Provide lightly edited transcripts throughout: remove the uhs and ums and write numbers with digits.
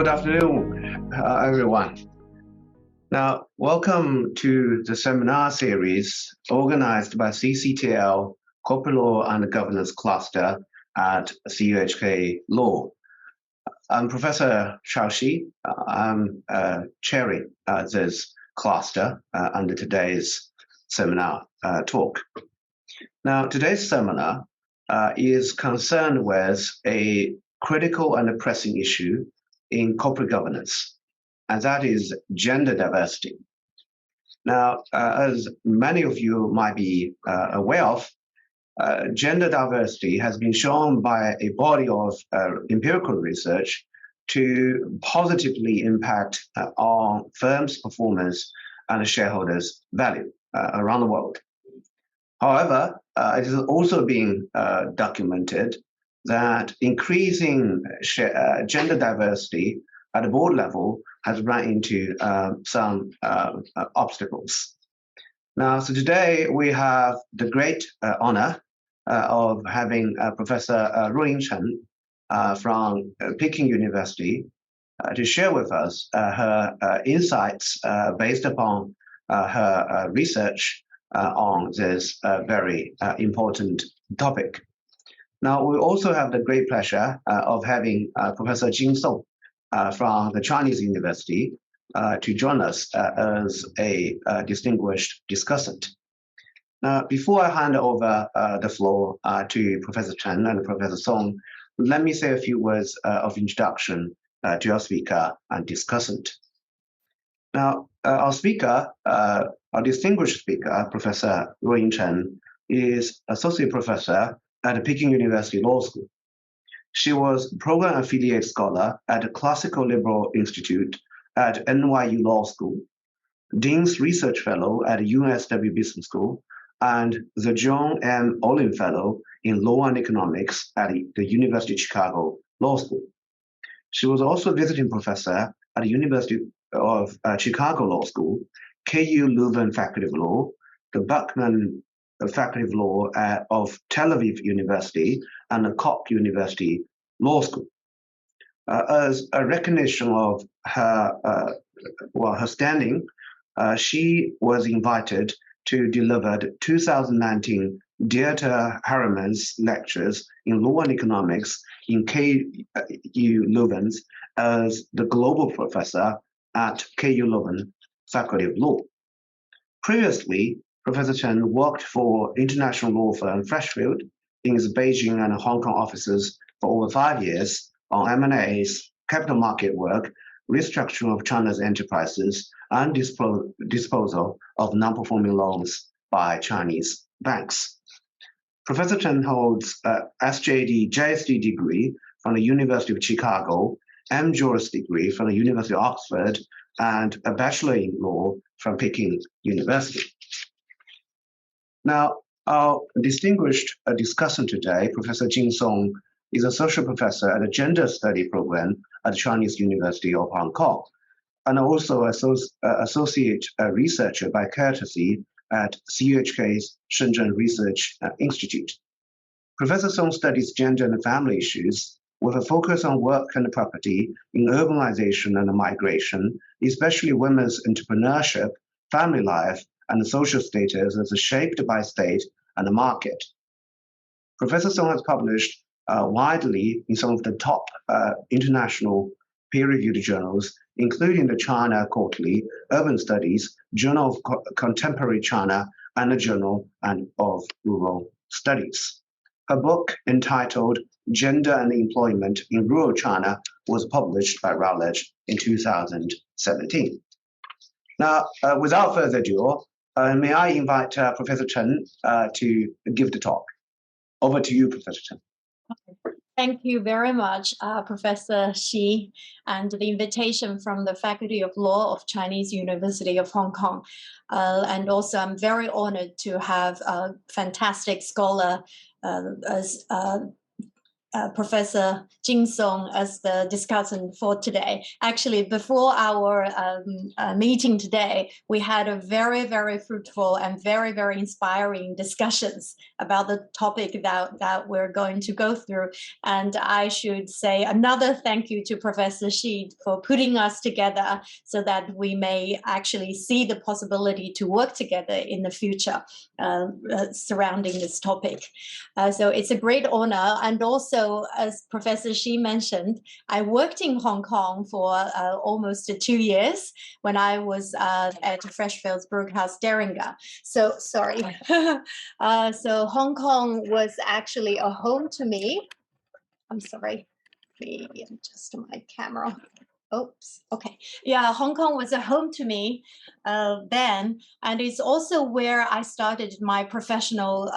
Good afternoon, everyone. Now, welcome to the seminar series organized by CCTL Corporate Law and Governance Cluster at CUHK Law. I'm Professor Shi. I'm chairing this cluster under today's seminar talk. Now, today's seminar is concerned with a critical and pressing issue in corporate governance, and that is gender diversity. Now, as many of you might be aware of, gender diversity has been shown by a body of empirical research to positively impact on firms' performance and shareholders' value around the world. However, it is also being documented that increasing gender diversity at the board level has run into some obstacles. Now, so today we have the great honor of having Professor Ruoying Chen from Peking University to share with us her insights based upon her research on this very important topic. Now, we also have the great pleasure of having Professor Jing Song from the Chinese University to join us as a distinguished discussant. Now, before I hand over the floor to Professor Chen and Professor Song, let me say a few words of introduction to our speaker and discussant. Now, our speaker, our distinguished speaker, Professor Ruoying Chen, is Associate Professor at the Peking University Law School. She was Program Affiliate Scholar at the Classical Liberal Institute at NYU Law School, Dean's Research Fellow at UNSW Business School, and the John M. Olin Fellow in Law and Economics at the University of Chicago Law School. She was also Visiting Professor at the University of Chicago Law School, KU Leuven Faculty of Law, the Buckman Faculty of Law of Tel Aviv University, and the Koch University Law School. As a recognition of her, her standing, she was invited to deliver the 2019 Dieter Harriman's lectures in Law and Economics in KU Leuven as the global professor at KU Leuven Faculty of Law. Previously, Professor Chen worked for international law firm Freshfield in its Beijing and Hong Kong offices for over 5 years on M&As, capital market work, restructuring of China's enterprises, and disposal of non-performing loans by Chinese banks. Professor Chen holds a SJD JSD degree from the University of Chicago, M.Juris degree from the University of Oxford, and a Bachelor in Law from Peking University. Now, our distinguished discussant today, Professor Jing Song, is Associate Professor at the Gender Study Program at the Chinese University of Hong Kong, and also Associate Researcher by courtesy at CUHK's Shenzhen Research Institute. Professor Song studies gender and family issues with a focus on work and property in urbanization and migration, especially women's entrepreneurship, family life, and social status as shaped by state and the market. Professor Song has published widely in some of the top international peer-reviewed journals, including the China Quarterly, Urban Studies, Journal of Contemporary China, and the Journal of Rural Studies. Her book, entitled Gender and Employment in Rural China, was published by Routledge in 2017. Now, without further ado, may I invite Professor Chen to give the talk. Over to you, Professor Chen. Thank you very much, Professor Xi, and the invitation from the Faculty of Law of Chinese University of Hong Kong. And also, I'm very honored to have a fantastic scholar as Professor Jing Song as the discussant for today. Actually, before our meeting today, we had a very, very fruitful and very, very inspiring discussions about the topic that we're going to go through. And I should say another thank you to Professor Shi for putting us together so that we may actually see the possibility to work together in the future surrounding this topic. So it's a great honor. And also, as Professor Shi mentioned, I worked in Hong Kong for almost 2 years when I was at Freshfields Brookhouse Deringa. So sorry. So Hong Kong was actually a home to me. I'm sorry. Let me adjust my camera. Oops. Okay. Yeah, Hong Kong was a home to me then, and it's also where I started my professional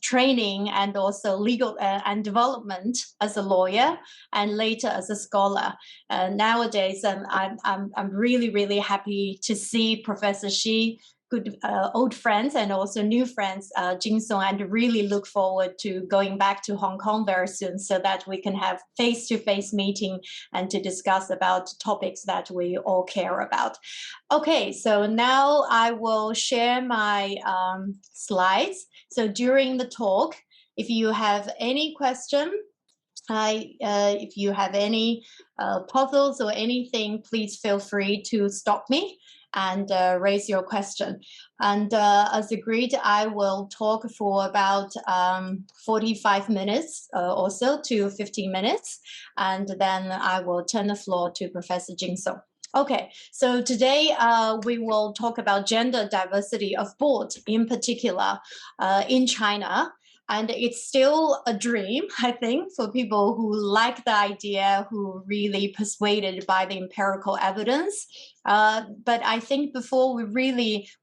training and also legal and development as a lawyer, and later as a scholar. Nowadays, I'm really, really happy to see Professor Shi, good old friends and also new friends, Jing Song, and really look forward to going back to Hong Kong very soon so that we can have face-to-face meeting and to discuss about topics that we all care about. Okay, so now I will share my slides. So during the talk, if you have any question, if you have any puzzles or anything, please feel free to stop me and raise your question. And as agreed, I will talk for about 45 minutes or so to 15 minutes, and then I will turn the floor to Professor Jing Song. Okay, so today we will talk about gender diversity of board in particular in China. And it's still a dream, I think, for people who like the idea, who are really persuaded by the empirical evidence. But I think before we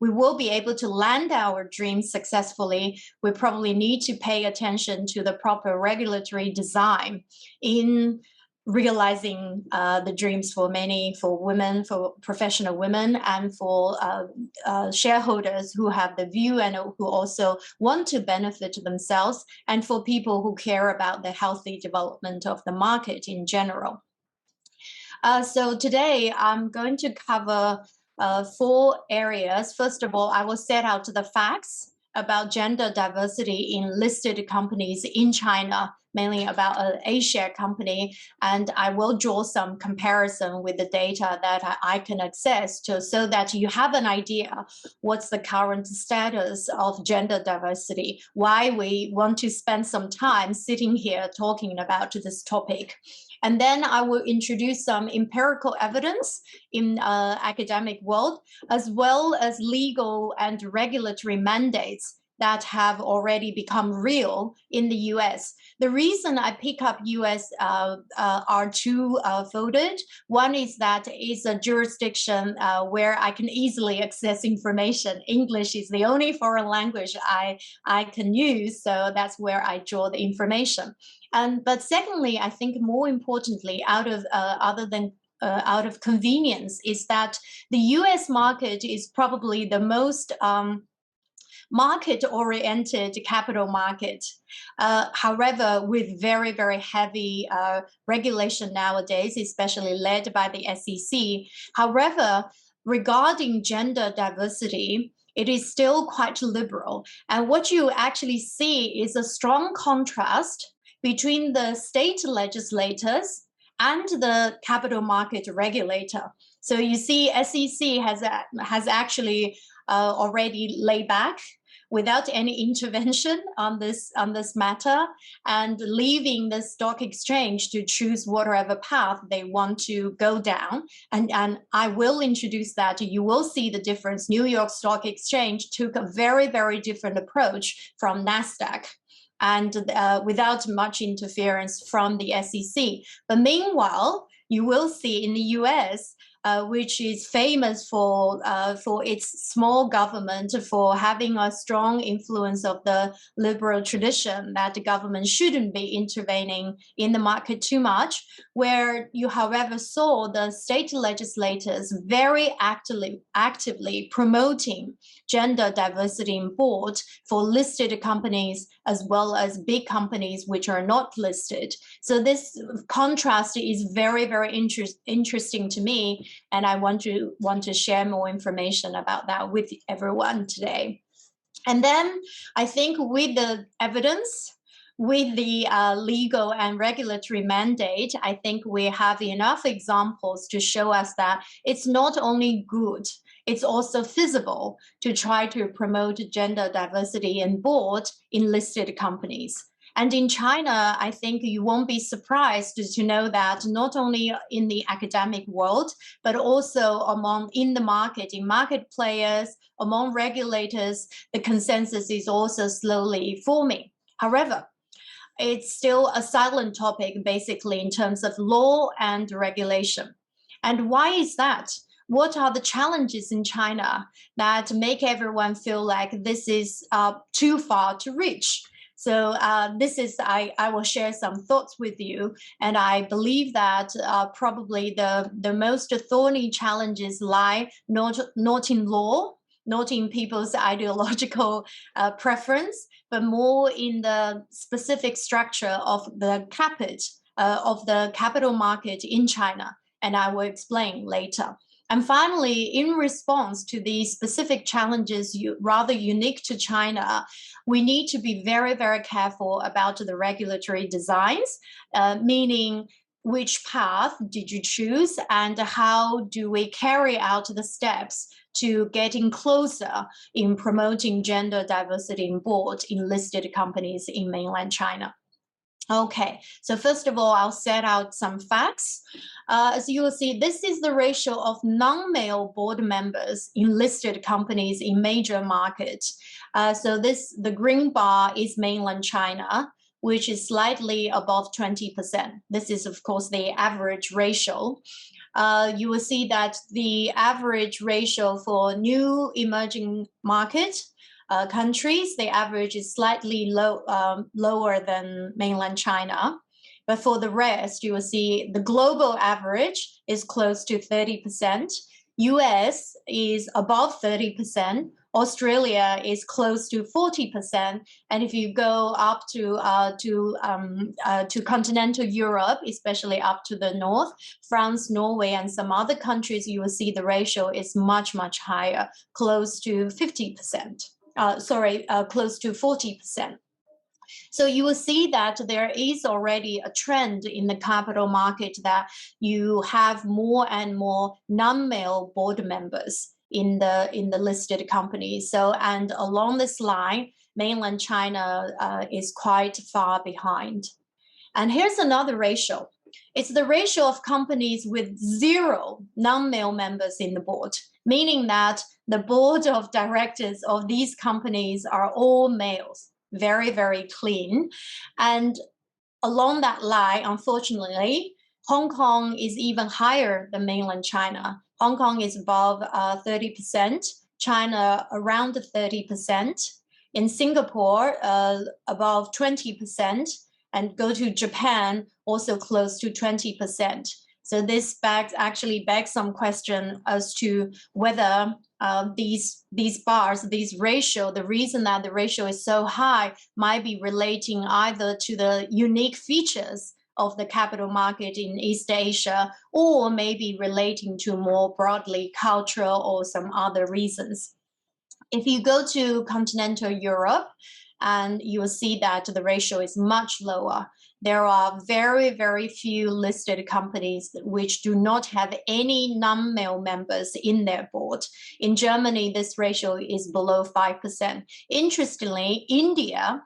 will be able to land our dreams successfully, we probably need to pay attention to the proper regulatory design in realizing the dreams for women, for professional women, and for shareholders who have the view and who also want to benefit themselves, and for people who care about the healthy development of the market in general. So today I'm going to cover 4 areas. First of all, I will set out the facts about gender diversity in listed companies in China, mainly about an A-share company, and I will draw some comparison with the data that I can access so that you have an idea what's the current status of gender diversity, why we want to spend some time sitting here talking about this topic. And then I will introduce some empirical evidence in academic world, as well as legal and regulatory mandates that have already become real in the US. The reason I pick up US are two-folded. One is that it's a jurisdiction where I can easily access information. English is the only foreign language I can use, so that's where I draw the information. But secondly, I think more importantly, out of convenience, is that the US market is probably the most market-oriented capital market. However, with very, very heavy regulation nowadays, especially led by the SEC. However, regarding gender diversity, it is still quite liberal. And what you actually see is a strong contrast between the state legislators and the capital market regulator. So you see SEC has actually already laid back without any intervention on this matter, and leaving the stock exchange to choose whatever path they want to go down. And I will introduce that. You will see the difference. New York Stock Exchange took a very, very different approach from NASDAQ, and without much interference from the SEC. But meanwhile, you will see in the US, which is famous for its small government, for having a strong influence of the liberal tradition that the government shouldn't be intervening in the market too much, where you, however, saw the state legislators very actively promoting gender diversity in board for listed companies as well as big companies which are not listed. So this contrast is very, very interesting to me, and I want to share more information about that with everyone today. And then I think with the evidence, with the legal and regulatory mandate, I think we have enough examples to show us that it's not only good, it's also feasible to try to promote gender diversity in board in listed companies. And in China, I think you won't be surprised to know that not only in the academic world, but also in the market, in market players, among regulators, the consensus is also slowly forming. However, it's still a silent topic, basically, in terms of law and regulation. And why is that? What are the challenges in China that make everyone feel like this is too far to reach? So I will share some thoughts with you, and I believe that probably the most thorny challenges lie not in law, not in people's ideological preference, but more in the specific structure of the capital market in China, and I will explain later. And finally, in response to these specific challenges rather unique to China, we need to be very, very careful about the regulatory designs, meaning which path did you choose and how do we carry out the steps to getting closer in promoting gender diversity in board in listed companies in mainland China. Okay, so first of all, I'll set out some facts. As you will see, this is the ratio of non-male board members in listed companies in major markets. So the green bar is mainland China, which is slightly above 20%. This is, of course, the average ratio. You will see that the average ratio for new emerging markets countries, the average is slightly lower than mainland China. But for the rest, you will see the global average is close to 30%. US is above 30%. Australia is close to 40%. And if you go up to continental Europe, especially up to the north, France, Norway, and some other countries, you will see the ratio is much, much higher, close to 50%. Close to 40%. So you will see that there is already a trend in the capital market that you have more and more non-male board members in the listed companies. So, and along this line, mainland China is quite far behind. And here's another ratio. It's the ratio of companies with 0 non-male members in the board, meaning that the board of directors of these companies are all males, very, very clean. And along that line, unfortunately, Hong Kong is even higher than mainland China. Hong Kong is above 30%, China around 30%. In Singapore, above 20%, and go to Japan, also close to 20%. So this actually begs some question as to whether these bars, these ratio, the reason that the ratio is so high might be relating either to the unique features of the capital market in East Asia, or maybe relating to more broadly cultural or some other reasons. If you go to continental Europe, and you will see that the ratio is much lower. There are very, very few listed companies which do not have any non-male members in their board. In Germany, this ratio is below 5%. Interestingly, India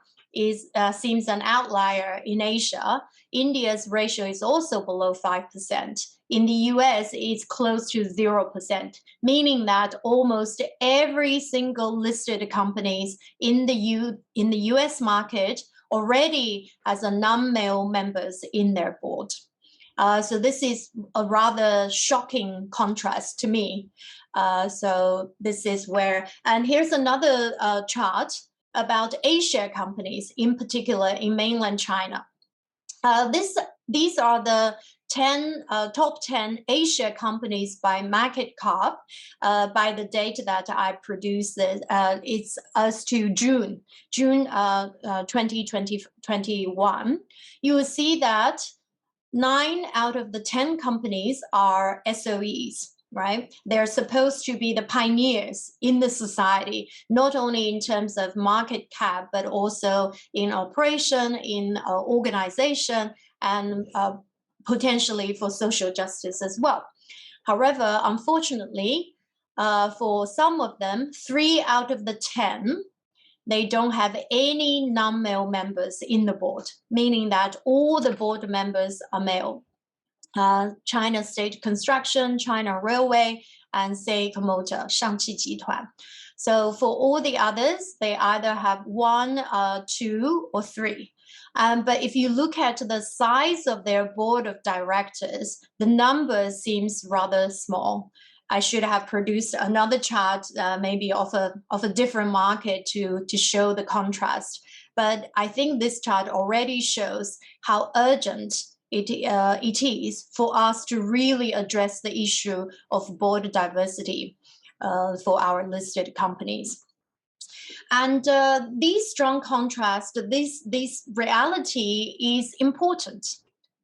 seems an outlier in Asia. India's ratio is also below 5%. In the US, it's close to 0%, meaning that almost every single listed companies in the US market already has a non-male members in their board. So this is a rather shocking contrast to me. So this is where, and here's another chart about A-share companies, in particular in mainland China. These are the top 10 A-share companies by market cap by the date that I produced it. It's as to June 2021. You will see that 9 out of the 10 companies are SOEs. Right? They're supposed to be the pioneers in the society, not only in terms of market cap, but also in operation, in organization, and potentially for social justice as well. However, unfortunately, for some of them, 3 out of the 10, they don't have any non-male members in the board, meaning that all the board members are male. China State Construction, China Railway, and CUHK Motor, Shangqi Jituan. So for all the others, they either have 1, 2, or 3. But if you look at the size of their board of directors, the number seems rather small. I should have produced another chart, maybe of a different market to show the contrast. But I think this chart already shows how urgent it is for us to really address the issue of board diversity for our listed companies. And these strong contrast, this reality is important,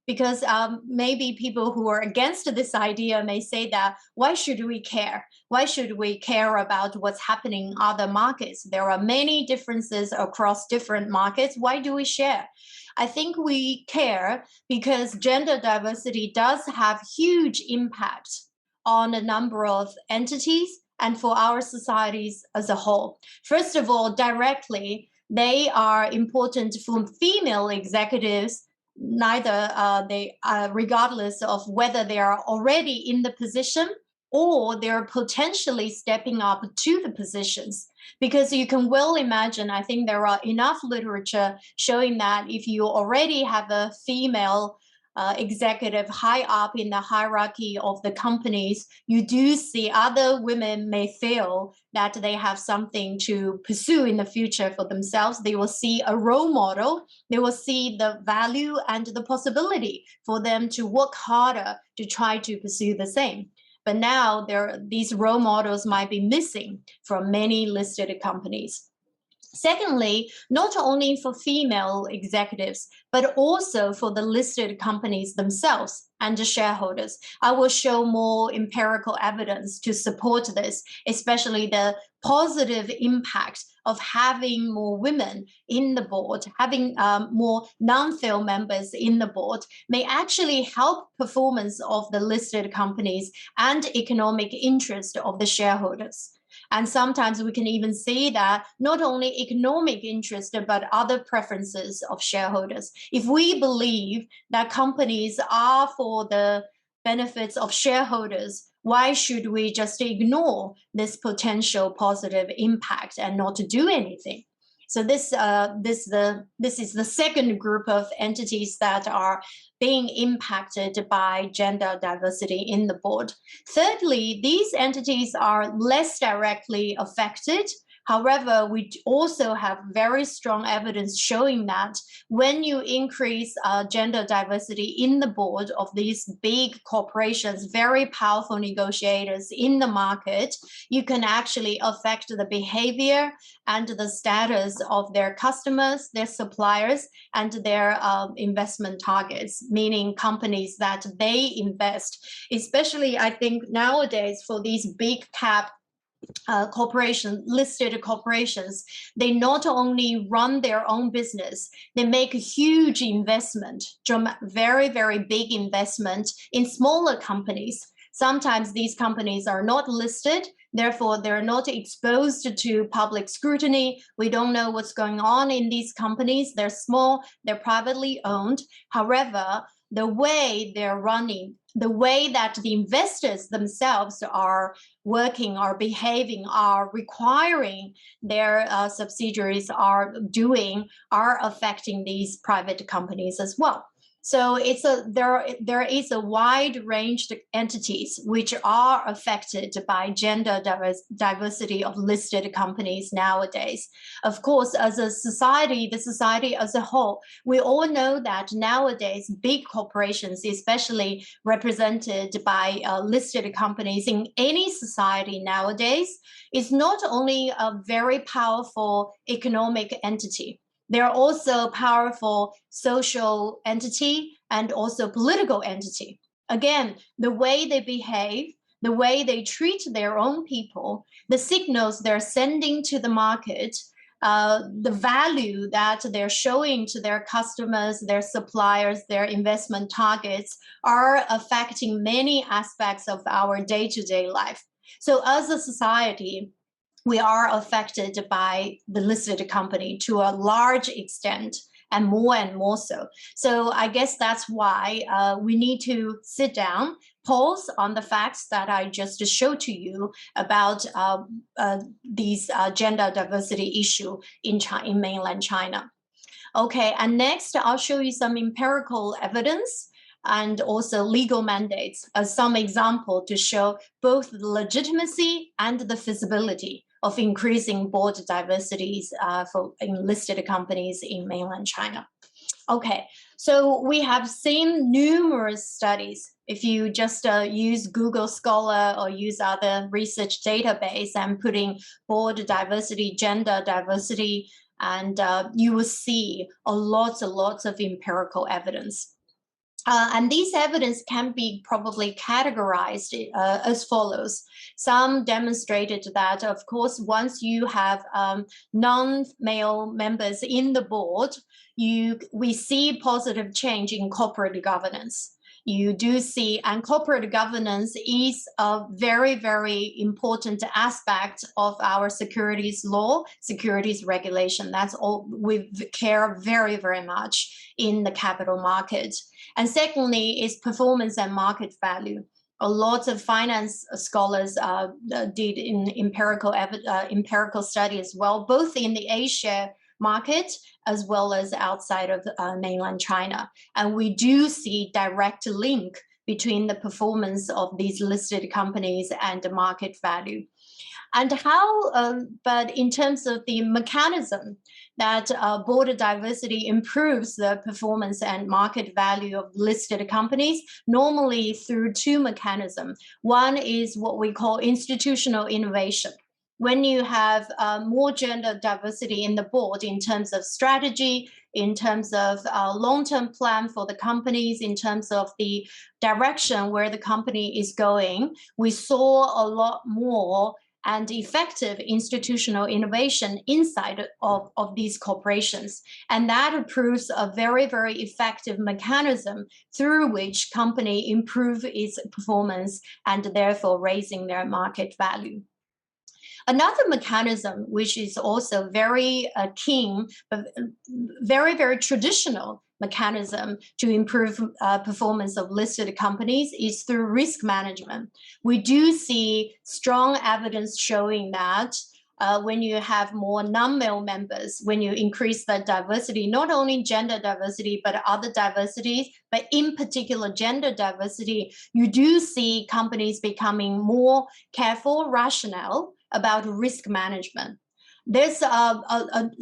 because maybe people who are against this idea may say that, why should we care? Why should we care about what's happening in other markets? There are many differences across different markets. Why do we share? I think we care because gender diversity does have huge impact on a number of entities and for our societies as a whole. First of all, directly, they are important for female executives, regardless of whether they are already in the position or they're potentially stepping up to the positions. Because you can well imagine, I think there are enough literature showing that if you already have a female executive high up in the hierarchy of the companies, you do see other women may feel that they have something to pursue in the future for themselves. They will see a role model. They will see the value and the possibility for them to work harder to try to pursue the same. But now these role models might be missing from many listed companies. Secondly, not only for female executives, but also for the listed companies themselves and the shareholders. I will show more empirical evidence to support this, especially the positive impact of having more women in the board, having more non-female members in the board may actually help performance of the listed companies and economic interest of the shareholders. And sometimes we can even see that not only economic interest, but other preferences of shareholders. If we believe that companies are for the benefits of shareholders, why should we just ignore this potential positive impact and not do anything? So this is the second group of entities that are being impacted by gender diversity in the board. Thirdly, these entities are less directly affected. However, we also have very strong evidence showing that when you increase gender diversity in the board of these big corporations, very powerful negotiators in the market, you can actually affect the behavior and the status of their customers, their suppliers, and their investment targets, meaning companies that they invest. Especially, I think nowadays for these big cap listed corporations, they not only run their own business, they make a huge investment, very, very big investment in smaller companies. Sometimes these companies are not listed, therefore they're not exposed to public scrutiny. We don't know what's going on in these companies. They're small, they're privately owned. However, the way they're running, the way that the investors themselves are working, are behaving, are requiring their subsidiaries are doing, are affecting these private companies as well. So there is a wide range of entities which are affected by gender diversity of listed companies nowadays. Of course, as a society, the society as a whole, we all know that nowadays big corporations, especially represented by listed companies in any society nowadays, is not only a very powerful economic entity. They're also powerful social entity and also political entity. Again, the way they behave, the way they treat their own people, the signals they're sending to the market, the value that they're showing to their customers, their suppliers, their investment targets are affecting many aspects of our day-to-day life. So as a society, we are affected by the listed company to a large extent and more so. So I guess that's why we need to sit down, pause on the facts that I just showed to you about these gender diversity issue in mainland China. Okay, and next I'll show you some empirical evidence and also legal mandates as some example to show both the legitimacy and the feasibility of increasing board diversities in listed companies in mainland China. Okay, so we have seen numerous studies. If you just use Google Scholar or use other research database and putting board diversity, gender diversity, and you will see a lot of empirical evidence. And these evidence can be probably categorized as follows. Some demonstrated that, of course, once you have non-male members in the board, we see positive change in corporate governance. You do see, and corporate governance is a very, very important aspect of our securities law, securities regulation. That's all we care very, very much in the capital market. And secondly is performance and market value. A lot of finance scholars did in empirical study as well, both in the A-share market as well as outside of mainland China. And we do see direct link between the performance of these listed companies and the market value. And how, but in terms of the mechanism that board diversity improves the performance and market value of listed companies, normally through two mechanisms. One is what we call institutional innovation. When you have more gender diversity in the board in terms of strategy, in terms of long-term plan for the companies, in terms of the direction where the company is going, we saw a lot more and effective institutional innovation inside of these corporations. And that proves a very, very effective mechanism through which company improve its performance and therefore raising their market value. Another mechanism, which is also very keen, but very, very traditional mechanism to improve performance of listed companies is through risk management. We do see strong evidence showing that when you have more non-male members, when you increase the diversity, not only gender diversity, but other diversities, but in particular gender diversity, you do see companies becoming more careful, rational about risk management. There's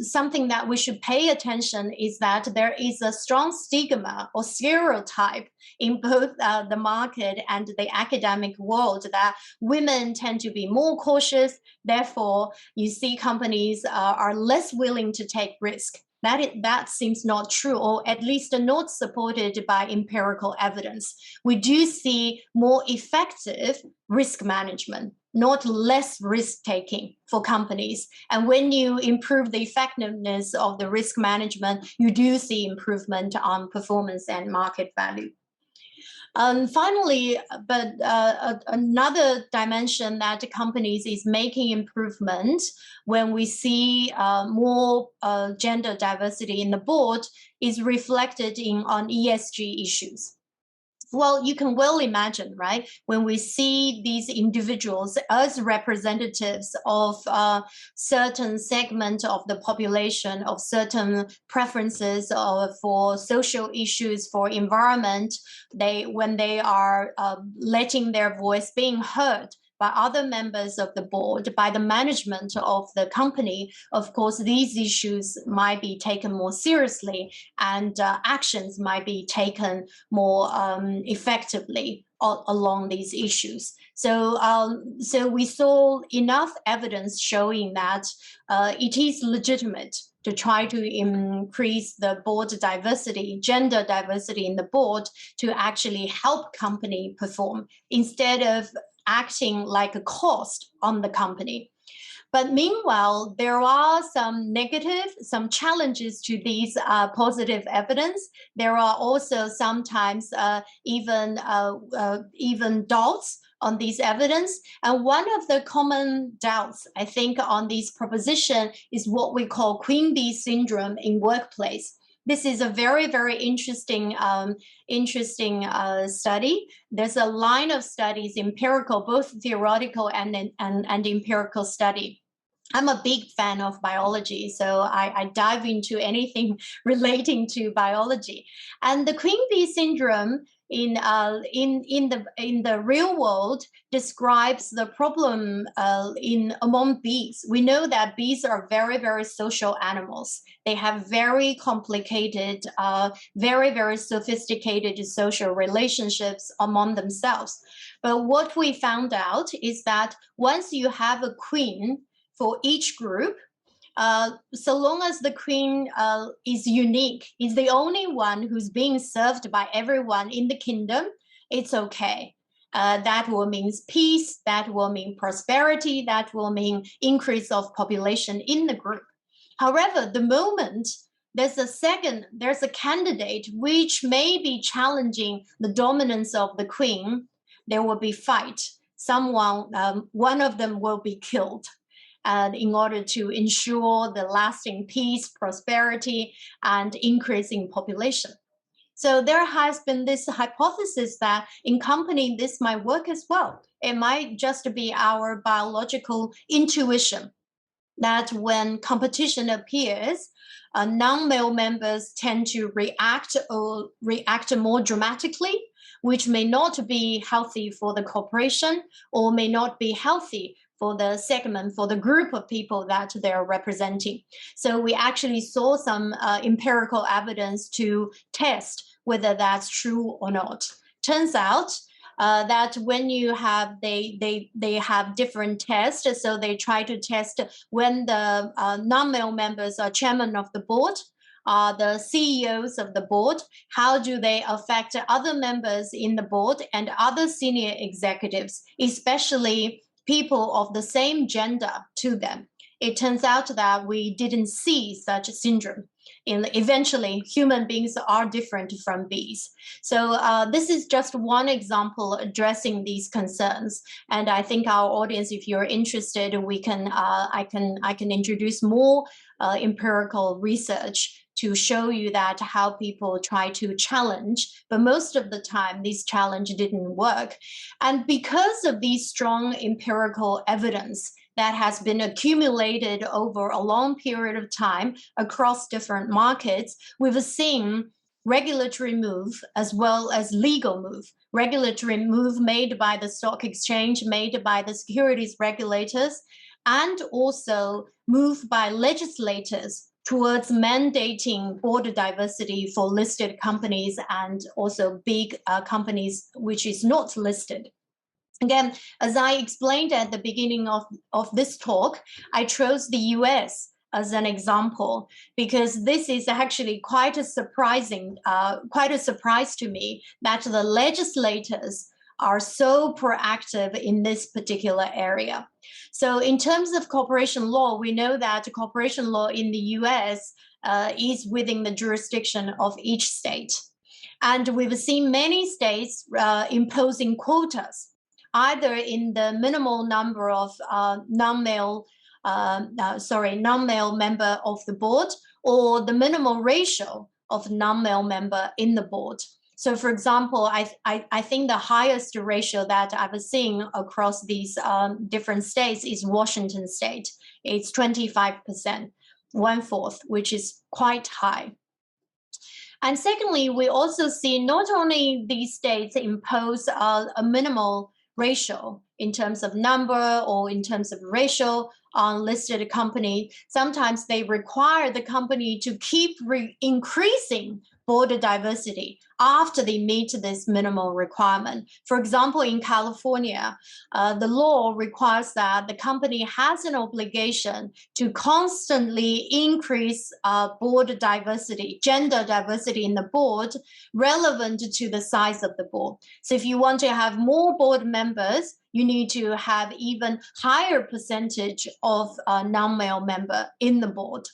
something that we should pay attention is that there is a strong stigma or stereotype in both the market and the academic world that women tend to be more cautious. Therefore, you see companies are less willing to take risk. That seems not true, or at least not supported by empirical evidence. We do see more effective risk management, not less risk-taking for companies. And when you improve the effectiveness of the risk management, you do see improvement on performance and market value. Finally, but another dimension that companies is making improvement when we see more gender diversity in the board is reflected on ESG issues. Well, you can well imagine, right? When we see these individuals as representatives of certain segment of the population, of certain preferences for social issues, for environment, when they are letting their voice being heard by other members of the board, by the management of the company, of course, these issues might be taken more seriously and actions might be taken more effectively along these issues. So we saw enough evidence showing that it is legitimate to try to increase the board diversity, gender diversity in the board to actually help company perform instead of acting like a cost on the company. But meanwhile, there are some negative, some challenges to these positive evidence. There are also sometimes even doubts on these evidence. And one of the common doubts, I think, on this proposition is what we call queen bee syndrome in workplace. This is a very, very interesting study. There's a line of studies, empirical, both theoretical and empirical study. I'm a big fan of biology, so I dive into anything relating to biology. And the queen bee syndrome in the real world describes the problem among bees. We know that bees are very, very social animals. They have very complicated, very, very sophisticated social relationships among themselves. But what we found out is that once you have a queen for each group, so long as the queen is unique, is the only one who's being served by everyone in the kingdom, it's okay. That will mean peace, that will mean prosperity, that will mean increase of population in the group. However, the moment there's a candidate which may be challenging the dominance of the queen, there will be fight. One of them will be killed. In order to ensure the lasting peace, prosperity, and increasing population. So there has been this hypothesis that in company, this might work as well. It might just be our biological intuition that when competition appears, non-male members tend to react more dramatically, which may not be healthy for the corporation or may not be healthy for the segment, for the group of people that they're representing. So we actually saw some empirical evidence to test whether that's true or not. Turns out that when you have, they have different tests. So they try to test when the non-male members are chairman of the board, the CEOs of the board, how do they affect other members in the board and other senior executives, especially people of the same gender to them. It turns out that we didn't see such a syndrome. Eventually, human beings are different from bees. So this is just one example addressing these concerns. And I think our audience, if you're interested, we can I can introduce more empirical research to show you that how people try to challenge, but most of the time this challenge didn't work. And because of these strong empirical evidence that has been accumulated over a long period of time across different markets, we've seen regulatory move as well as legal move. Regulatory move made by the stock exchange, made by the securities regulators, and also move by legislators towards mandating board diversity for listed companies and also big companies which is not listed. Again, as I explained at the beginning of this talk, I chose the US as an example because this is actually quite a surprise to me that the legislators are so proactive in this particular area. So in terms of corporation law, we know that corporation law in the US is within the jurisdiction of each state. And we've seen many states imposing quotas, either in the minimal number of non-male member of the board or the minimal ratio of non-male member in the board. So for example, I think the highest ratio that I've seen across these different states is Washington state. It's 25%, 1/4, which is quite high. And secondly, we also see not only these states impose a minimal ratio in terms of number or in terms of ratio on listed company, sometimes they require the company to keep increasing board diversity after they meet this minimal requirement. For example, in California, the law requires that the company has an obligation to constantly increase board diversity, gender diversity in the board, relevant to the size of the board. So if you want to have more board members, you need to have even higher percentage of non-male member in the board.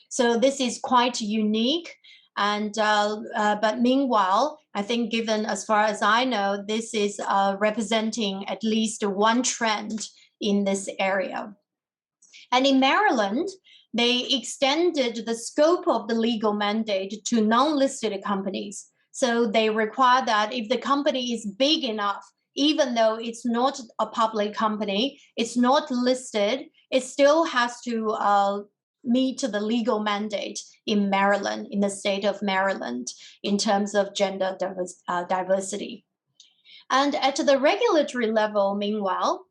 So this is quite unique. And but meanwhile, I think given as far as I know, this is representing at least one trend in this area. And in Maryland, they extended the scope of the legal mandate to non-listed companies. So they require that if the company is big enough, even though it's not a public company, it's not listed, it still has to meet the legal mandate in Maryland, in the state of Maryland, in terms of gender diversity. And at the regulatory level, meanwhile,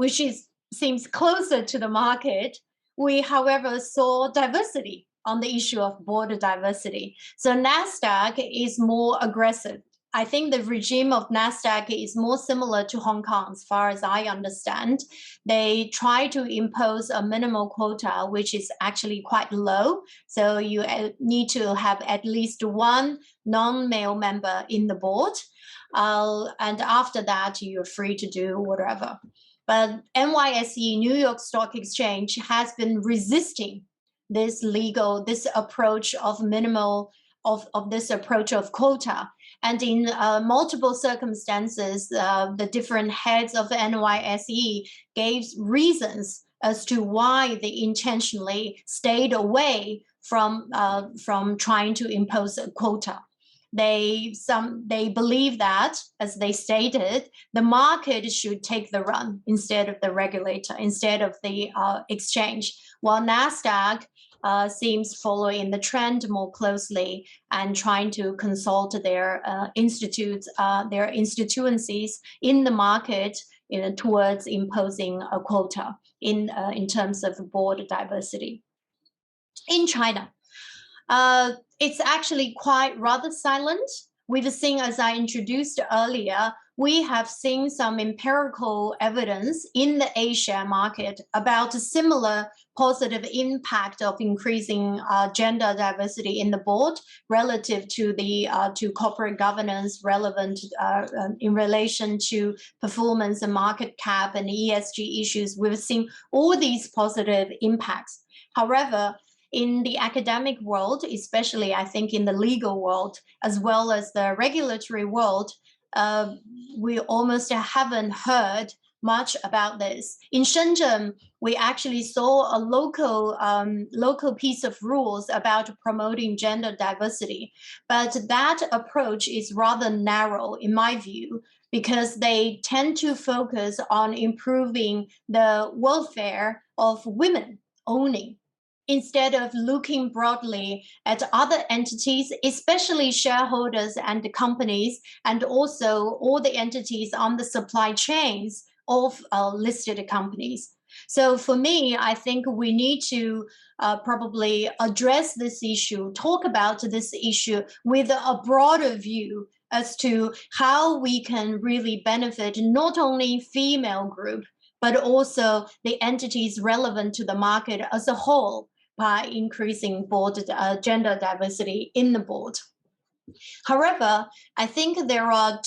which seems closer to the market, we, however, saw diversity on the issue of board diversity. So NASDAQ is more aggressive. I think the regime of NASDAQ is more similar to Hong Kong, as far as I understand. They try to impose a minimal quota, which is actually quite low. So you need to have at least one non-male member in the board. And after that, you're free to do whatever. But NYSE, New York Stock Exchange, has been resisting this approach of minimal, of this approach of quota. And in multiple circumstances, the different heads of the NYSE gave reasons as to why they intentionally stayed away from trying to impose a quota. They believe that, as they stated, the market should take the run instead of the regulator, instead of the exchange, while NASDAQ seems following the trend more closely and trying to consult their their instituencies in the market towards imposing a quota in terms of board diversity. In China, it's actually quite rather silent. We've seen, as I introduced earlier, we have seen some empirical evidence in the A-share market about a similar positive impact of increasing gender diversity in the board relative to the to corporate governance, relevant in relation to performance and market cap and ESG issues. We've seen all these positive impacts. However, in the academic world, especially I think in the legal world, as well as the regulatory world, we almost haven't heard much about this. In Shenzhen, we actually saw a local piece of rules about promoting gender diversity, but that approach is rather narrow in my view, because they tend to focus on improving the welfare of women only, instead of looking broadly at other entities, especially shareholders and the companies, and also all the entities on the supply chains of listed companies. So for me, I think we need to probably address this issue, talk about this issue with a broader view as to how we can really benefit not only female group, but also the entities relevant to the market as a whole, by increasing board gender diversity in the board. However, I think there are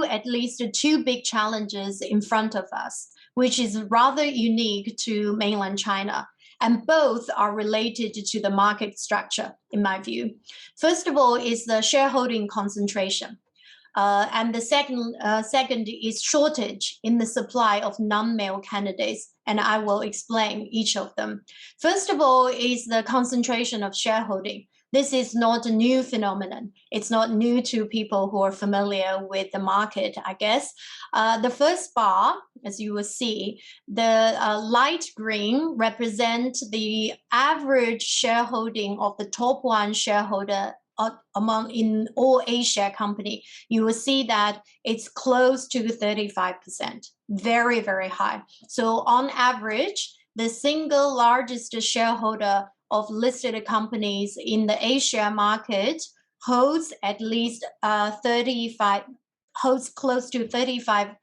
at least two big challenges in front of us, which is rather unique to mainland China, and both are related to the market structure, in my view. First of all is the shareholding concentration. And the second is shortage in the supply of non-male candidates, and I will explain each of them. First of all is the concentration of shareholding. This is not a new phenomenon. It's not new to people who are familiar with the market, I guess. The first bar, as you will see, the light green represents the average shareholding of the top one shareholder among in all A-share company. You will see that it's close to 35%, very, very high. So on average, the single largest shareholder of listed companies in the A-share market holds at least holds close to 35%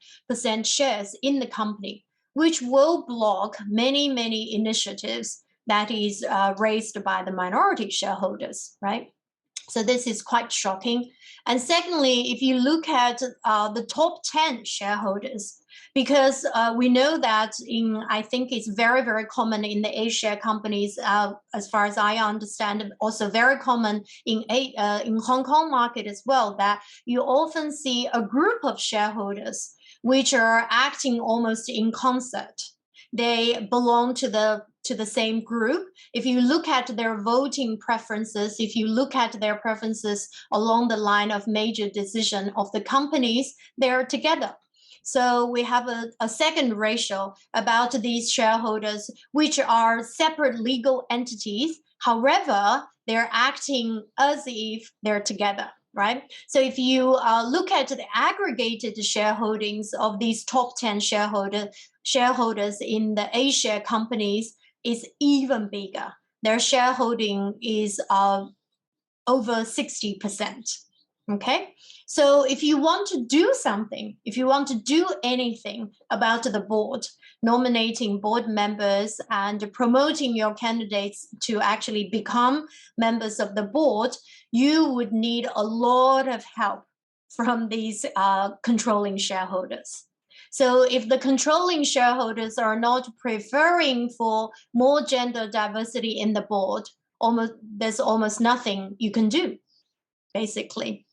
shares in the company, which will block many, many initiatives that is raised by the minority shareholders, right? So this is quite shocking. And secondly, if you look at the top 10 shareholders, because we know that I think it's very, very common in the A-share companies, as far as I understand, also very common in Hong Kong market as well, that you often see a group of shareholders which are acting almost in concert. They belong to the same group. If you look at their voting preferences, if you look at their preferences along the line of major decision of the companies, they're together. So we have a second ratio about these shareholders, which are separate legal entities. However, they're acting as if they're together, right? So if you look at the aggregated shareholdings of these top 10 shareholders in the A-share companies, is even bigger. Their shareholding is over 60%. Okay, so if you want to do something, if you want to do anything about the board, nominating board members and promoting your candidates to actually become members of the board, you would need a lot of help from these controlling shareholders. So if the controlling shareholders are not preferring for more gender diversity in the board, there's almost nothing you can do, basically.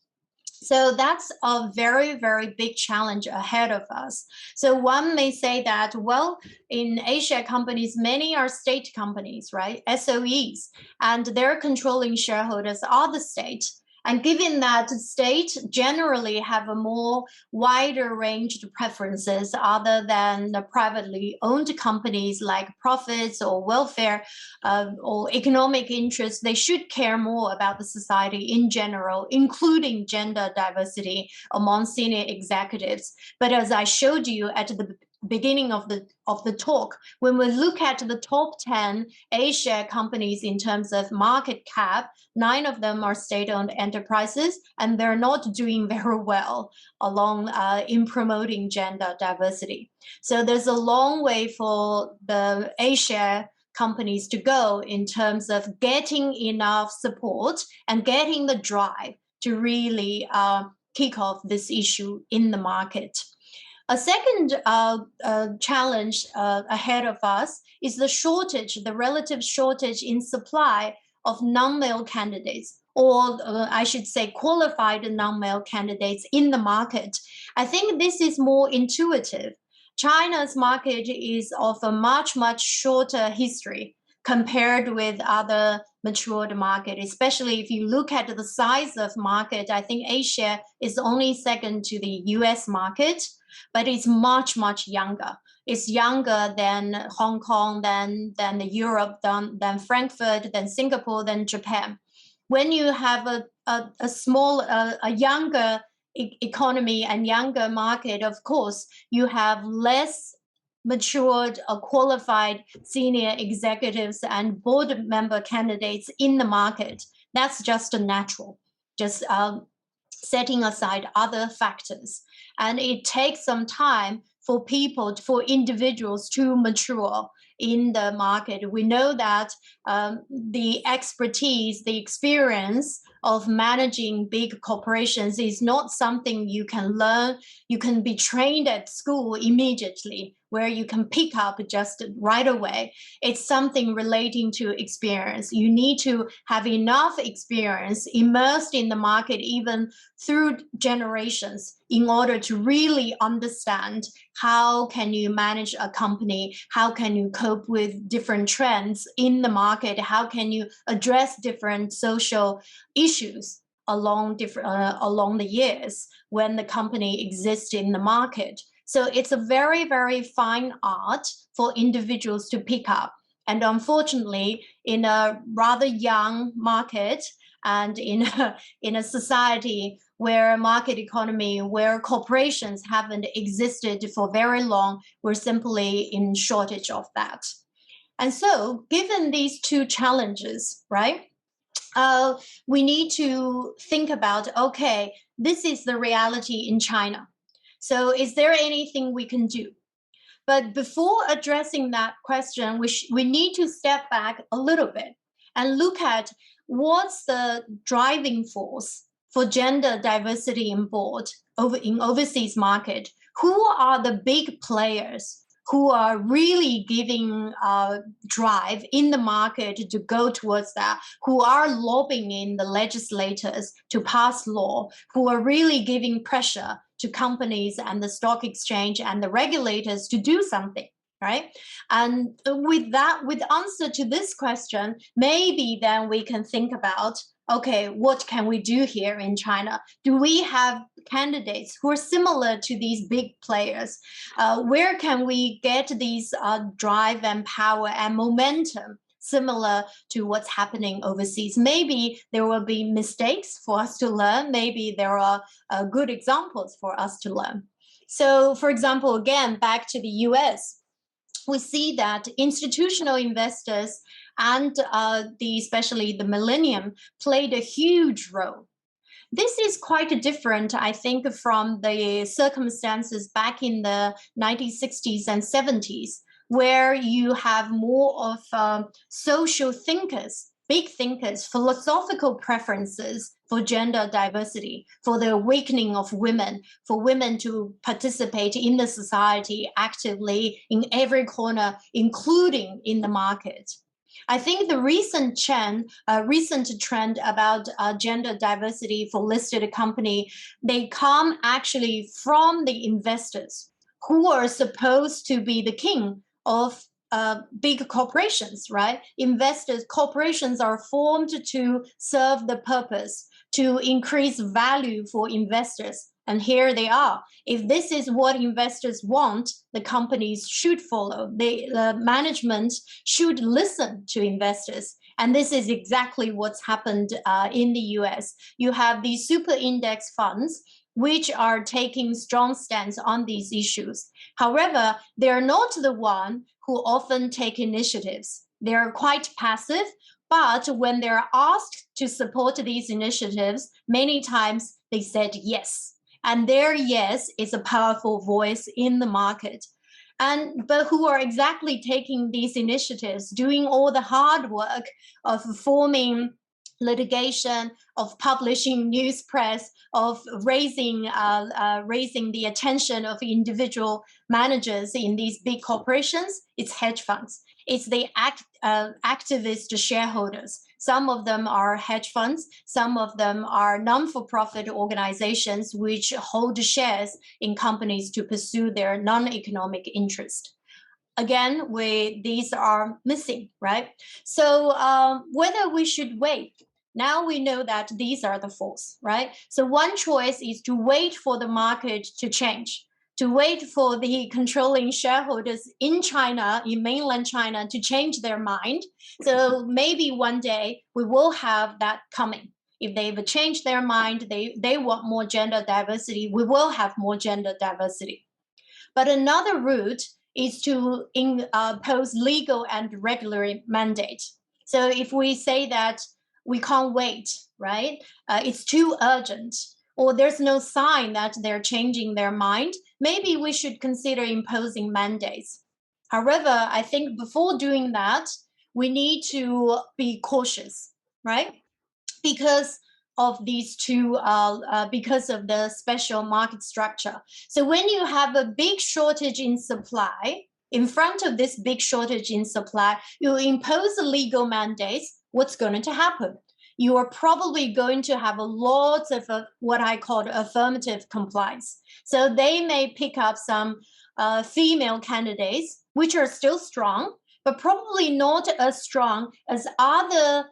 So that's a very, very big challenge ahead of us. So one may say that, well, in A-share companies, many are state companies, right? SOEs, and their controlling shareholders are the state. And given that states generally have a more wider range of preferences other than the privately owned companies like profits or welfare or economic interests, they should care more about the society in general, including gender diversity among senior executives. But as I showed you at the beginning of the talk, when we look at the top 10 A-share companies in terms of market cap, 9 of them are state-owned enterprises, and they're not doing very well along in promoting gender diversity. So there's a long way for the A-share companies to go in terms of getting enough support and getting the drive to really kick off this issue in the market. A second challenge ahead of us is the relative shortage in supply of non-male candidates, or I should say qualified non-male candidates in the market. I think this is more intuitive. China's market is of a much, much shorter history compared with other matured market, especially if you look at the size of market. I think Asia is only second to the US market, but it's much, much younger. It's younger than Hong Kong, than Europe, than Frankfurt, than Singapore, than Japan. When you have a younger economy and younger market, of course, you have less matured or qualified senior executives and board member candidates in the market. That's just natural, just setting aside other factors. And it takes some time for individuals to mature in the market. We know that the expertise, the experience of managing big corporations is not something you can learn. You can be trained at school immediately. where you can pick up just right away. It's something relating to experience. You need to have enough experience immersed in the market, even through generations, in order to really understand how can you manage a company, how can you cope with different trends in the market, how can you address different social issues along the years when the company exists in the market. So it's a very, very fine art for individuals to pick up. And unfortunately, in a rather young market and in a society where market economy, where corporations haven't existed for very long, we're simply in shortage of that. And so given these two challenges, right, we need to think about, okay, this is the reality in China. So is there anything we can do? But before addressing that question, we need to step back a little bit and look at what's the driving force for gender diversity in overseas market. Who are the big players who are really giving drive in the market to go towards that, who are lobbying in the legislators to pass law, who are really giving pressure to companies and the stock exchange and the regulators to do something, right? And with answer to this question, maybe then we can think about, okay, what can we do here in China? Do we have candidates who are similar to these big players? Where can we get these drive and power and momentum similar to what's happening overseas? Maybe there will be mistakes for us to learn. Maybe there are good examples for us to learn. So, for example, again, back to the US, we see that institutional investors and especially the millennium played a huge role. This is quite different, I think, from the circumstances back in the 1960s and 70s, where you have more of social thinkers, big thinkers, philosophical preferences for gender diversity, for the awakening of women, for women to participate in the society actively in every corner, including in the market. I think the recent trend about gender diversity for listed company, they come actually from the investors who are supposed to be the king of big corporations, right? Corporations are formed to serve the purpose, to increase value for investors. And here they are. If this is what investors want, the companies should follow. The management should listen to investors. And this is exactly what's happened in the US. You have these super index funds which are taking strong stance on these issues. However, they're not the one who often take initiatives. They're quite passive, but when they're asked to support these initiatives, many times they said yes. And their yes is a powerful voice in the market. But who are exactly taking these initiatives, doing all the hard work of forming litigation, of publishing news press, of raising the attention of individual managers in these big corporations? It's hedge funds. It's the activist shareholders. Some of them are hedge funds. Some of them are non-for-profit organizations which hold shares in companies to pursue their non-economic interest. Again, these are missing, right? So whether we should wait, now we know that these are the force, right? So one choice is to wait for the market to change, to wait for the controlling shareholders in China, in mainland China, to change their mind. So maybe one day we will have that coming. If they've changed their mind, they want more gender diversity, we will have more gender diversity. But another route is to impose legal and regulatory mandate. So if we say that we can't wait, right? It's too urgent, or there's no sign that they're changing their mind, maybe we should consider imposing mandates. However, I think before doing that, we need to be cautious, right? Because of these two because of the special market structure. So when you have a big shortage in supply, in front of this big shortage in supply, you impose legal mandates, what's going to happen? You are probably going to have a lot of what I call affirmative compliance. So they may pick up some female candidates, which are still strong, but probably not as strong as other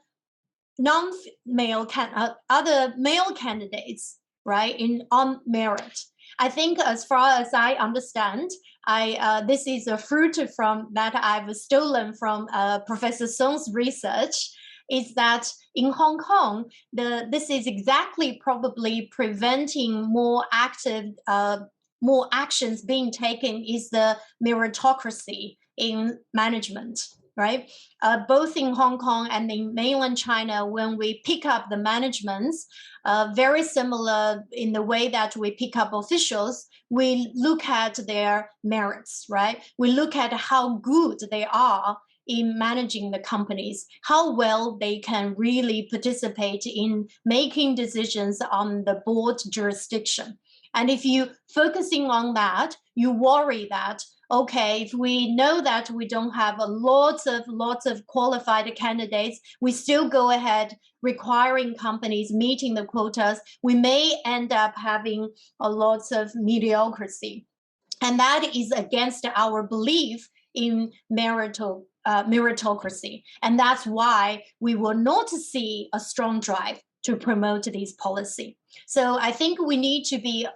other male candidates, right, on merit. I think as far as I understand, this is a fruit from that I've stolen from Professor Song's research, is that in Hong Kong, this is exactly probably preventing more actions being taken is the meritocracy in management, right? Both in Hong Kong and in mainland China, when we pick up the managements, very similar in the way that we pick up officials, we look at their merits, right? We look at how good they are in managing the companies, how well they can really participate in making decisions on the board jurisdiction. And if you focusing on that, you worry that, okay, if we know that we don't have lots of qualified candidates, we still go ahead requiring companies meeting the quotas, we may end up having a lots of mediocrity. And that is against our belief in meritocracy. And that's why we will not see a strong drive to promote these policy. So I think we need to be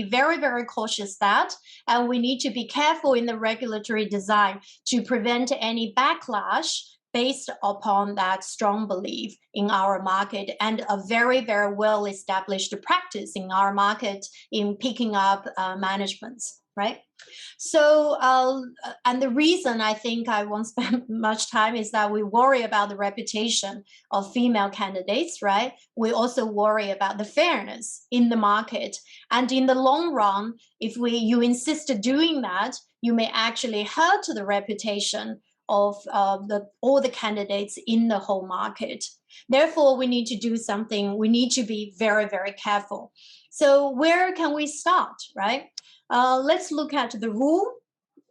very, very cautious that, and we need to be careful in the regulatory design to prevent any backlash based upon that strong belief in our market and a very, very well-established practice in our market in picking up managements, right? So, and the reason I think I won't spend much time is that we worry about the reputation of female candidates, right? We also worry about the fairness in the market. And in the long run, if you insist doing that, you may actually hurt the reputation of all the candidates in the whole market. Therefore, we need to do something. We need to be very, very careful. So where can we start, right? Let's look at the rule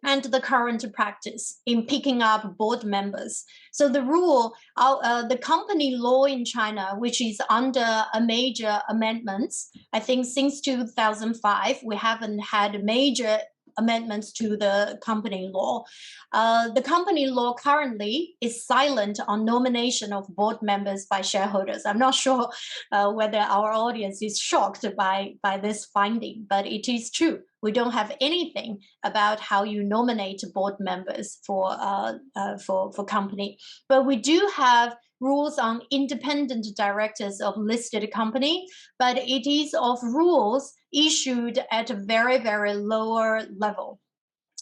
and the current practice in picking up board members. So the rule, the company law in China, which is under a major amendments, I think since 2005, we haven't had major amendments to the company law. The company law currently is silent on nomination of board members by shareholders. I'm not sure whether our audience is shocked by this finding, but it is true. We don't have anything about how you nominate board members for company, but we do have rules on independent directors of listed company, but it is of rules issued at a very, very lower level.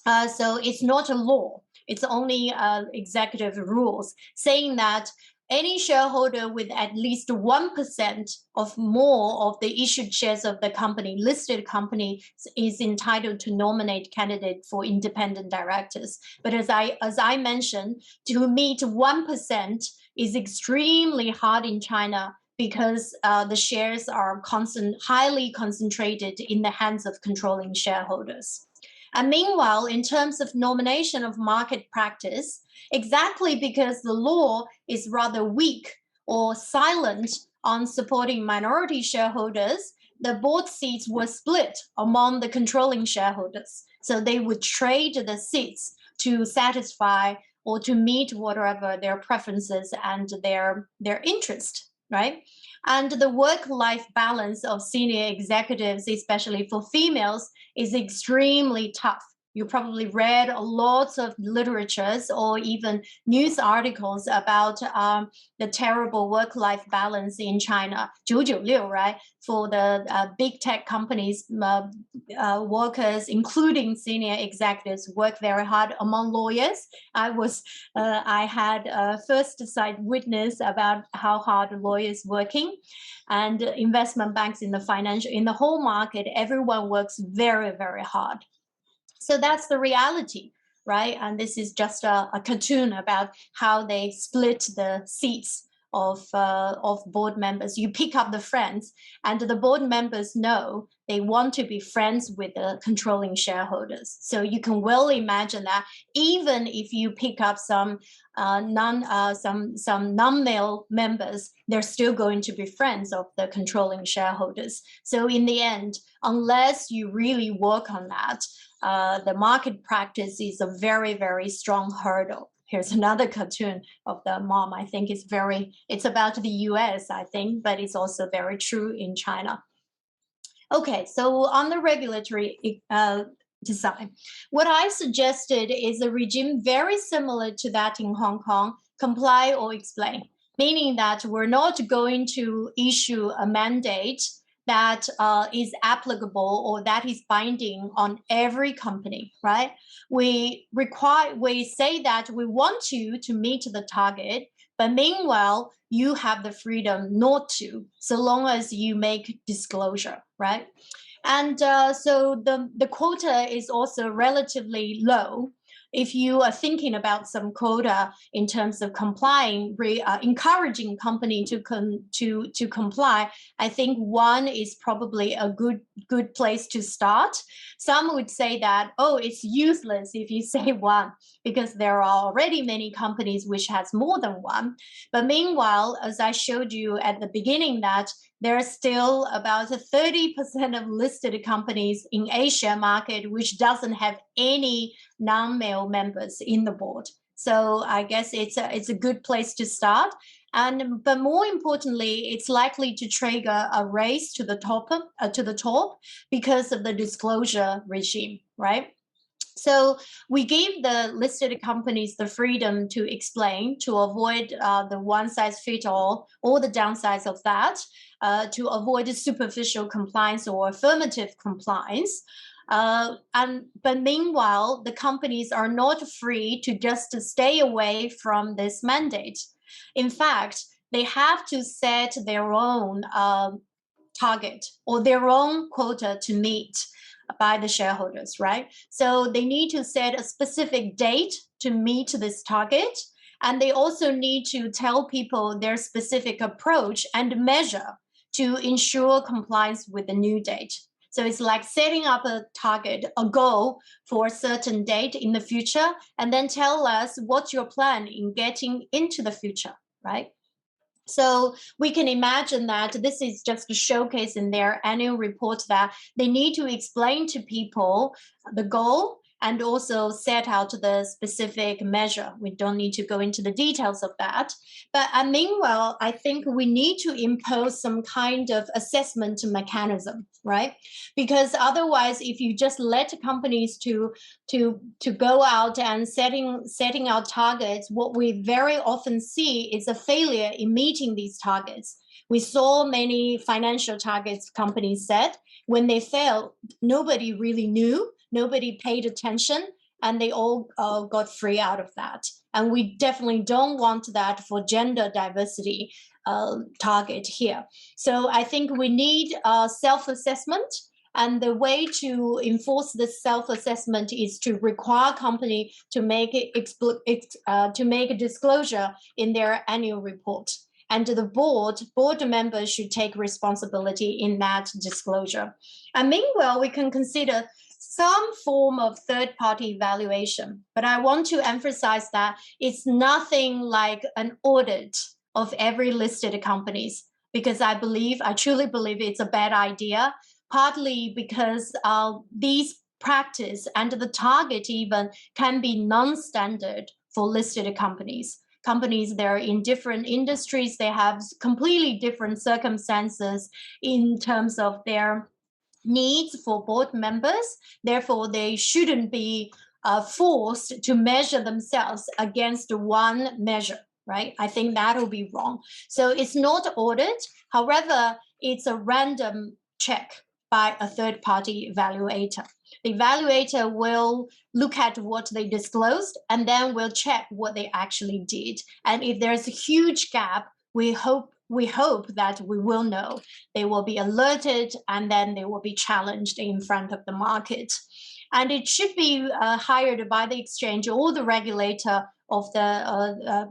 So it's not a law. It's only executive rules saying that any shareholder with at least 1% of more of the issued shares of the company, listed company, is entitled to nominate candidate for independent directors. But as I mentioned, to meet 1% is extremely hard in China because the shares are highly concentrated in the hands of controlling shareholders. And meanwhile, in terms of nomination of market practice, exactly because the law is rather weak or silent on supporting minority shareholders, the board seats were split among the controlling shareholders. So they would trade the seats to satisfy or to meet whatever their preferences and their interest, right? And the work-life balance of senior executives, especially for females, is extremely tough. You probably read lots of literatures or even news articles about the terrible work-life balance in China. 996, right? For the big tech companies, workers, including senior executives, work very hard. Among lawyers, I had a first-side witness about how hard lawyers working, and investment banks in the whole market. Everyone works very, very hard. So that's the reality, right? And this is just a cartoon about how they split the seats of board members. You pick up the friends, and the board members know they want to be friends with the controlling shareholders. So you can well imagine that even if you pick up some non-male members, they're still going to be friends of the controlling shareholders. So in the end, unless you really work on that, the market practice is a very, very strong hurdle. Here's another cartoon of the mom. I think it's about the US, I think, but it's also very true in China. Okay, so on the regulatory design, what I suggested is a regime very similar to that in Hong Kong, comply or explain, meaning that we're not going to issue a mandate that is applicable or that is binding on every company, right? We say that we want you to meet the target, but meanwhile, you have the freedom not to, so long as you make disclosure, right? And so the quota is also relatively low. If you are thinking about some quota in terms of complying, encouraging company to comply, I think one is probably a good place to start. Some would say that, oh, it's useless if you say one, because there are already many companies which has more than one. But meanwhile, as I showed you at the beginning, that there are still about 30% of listed companies in Asia market which doesn't have any non-male members in the board. So I guess it's a good place to start. But more importantly, it's likely to trigger a race to the top because of the disclosure regime, right? So we gave the listed companies the freedom to explain, to avoid the one-size-fits-all or the downsides of that, to avoid superficial compliance or affirmative compliance. But meanwhile, the companies are not free to just stay away from this mandate. In fact, they have to set their own target or their own quota to meet by the shareholders, right? So they need to set a specific date to meet this target. And they also need to tell people their specific approach and measure to ensure compliance with the new date. So it's like setting up a target, a goal for a certain date in the future, and then tell us what's your plan in getting into the future, right? So we can imagine that this is just a showcase in their annual report that they need to explain to people the goal and also set out the specific measure. We don't need to go into the details of that. But meanwhile, I think we need to impose some kind of assessment mechanism, right? Because otherwise, if you just let companies to go out and setting out targets, what we very often see is a failure in meeting these targets. We saw many financial targets companies set. When they failed, nobody really knew, nobody paid attention, and they all got free out of that. And we definitely don't want that for gender diversity target here. So I think we need self-assessment. And the way to enforce this self-assessment is to require company to make a disclosure in their annual report. And the board members should take responsibility in that disclosure. And meanwhile, we can consider some form of third-party evaluation. But I want to emphasize that it's nothing like an audit of every listed companies, because I truly believe it's a bad idea, partly because these practice and the target even can be non-standard for listed companies. Companies, they're in different industries, they have completely different circumstances in terms of their needs for board members. Therefore, they shouldn't be forced to measure themselves against one measure, right? I think that will be wrong. So it's not audit. However, it's a random check by a third-party evaluator. The evaluator will look at what they disclosed and then will check what they actually did. And if there's a huge gap, we hope that we will know. They will be alerted and then they will be challenged in front of the market. and it should be hired by the exchange or the regulator of the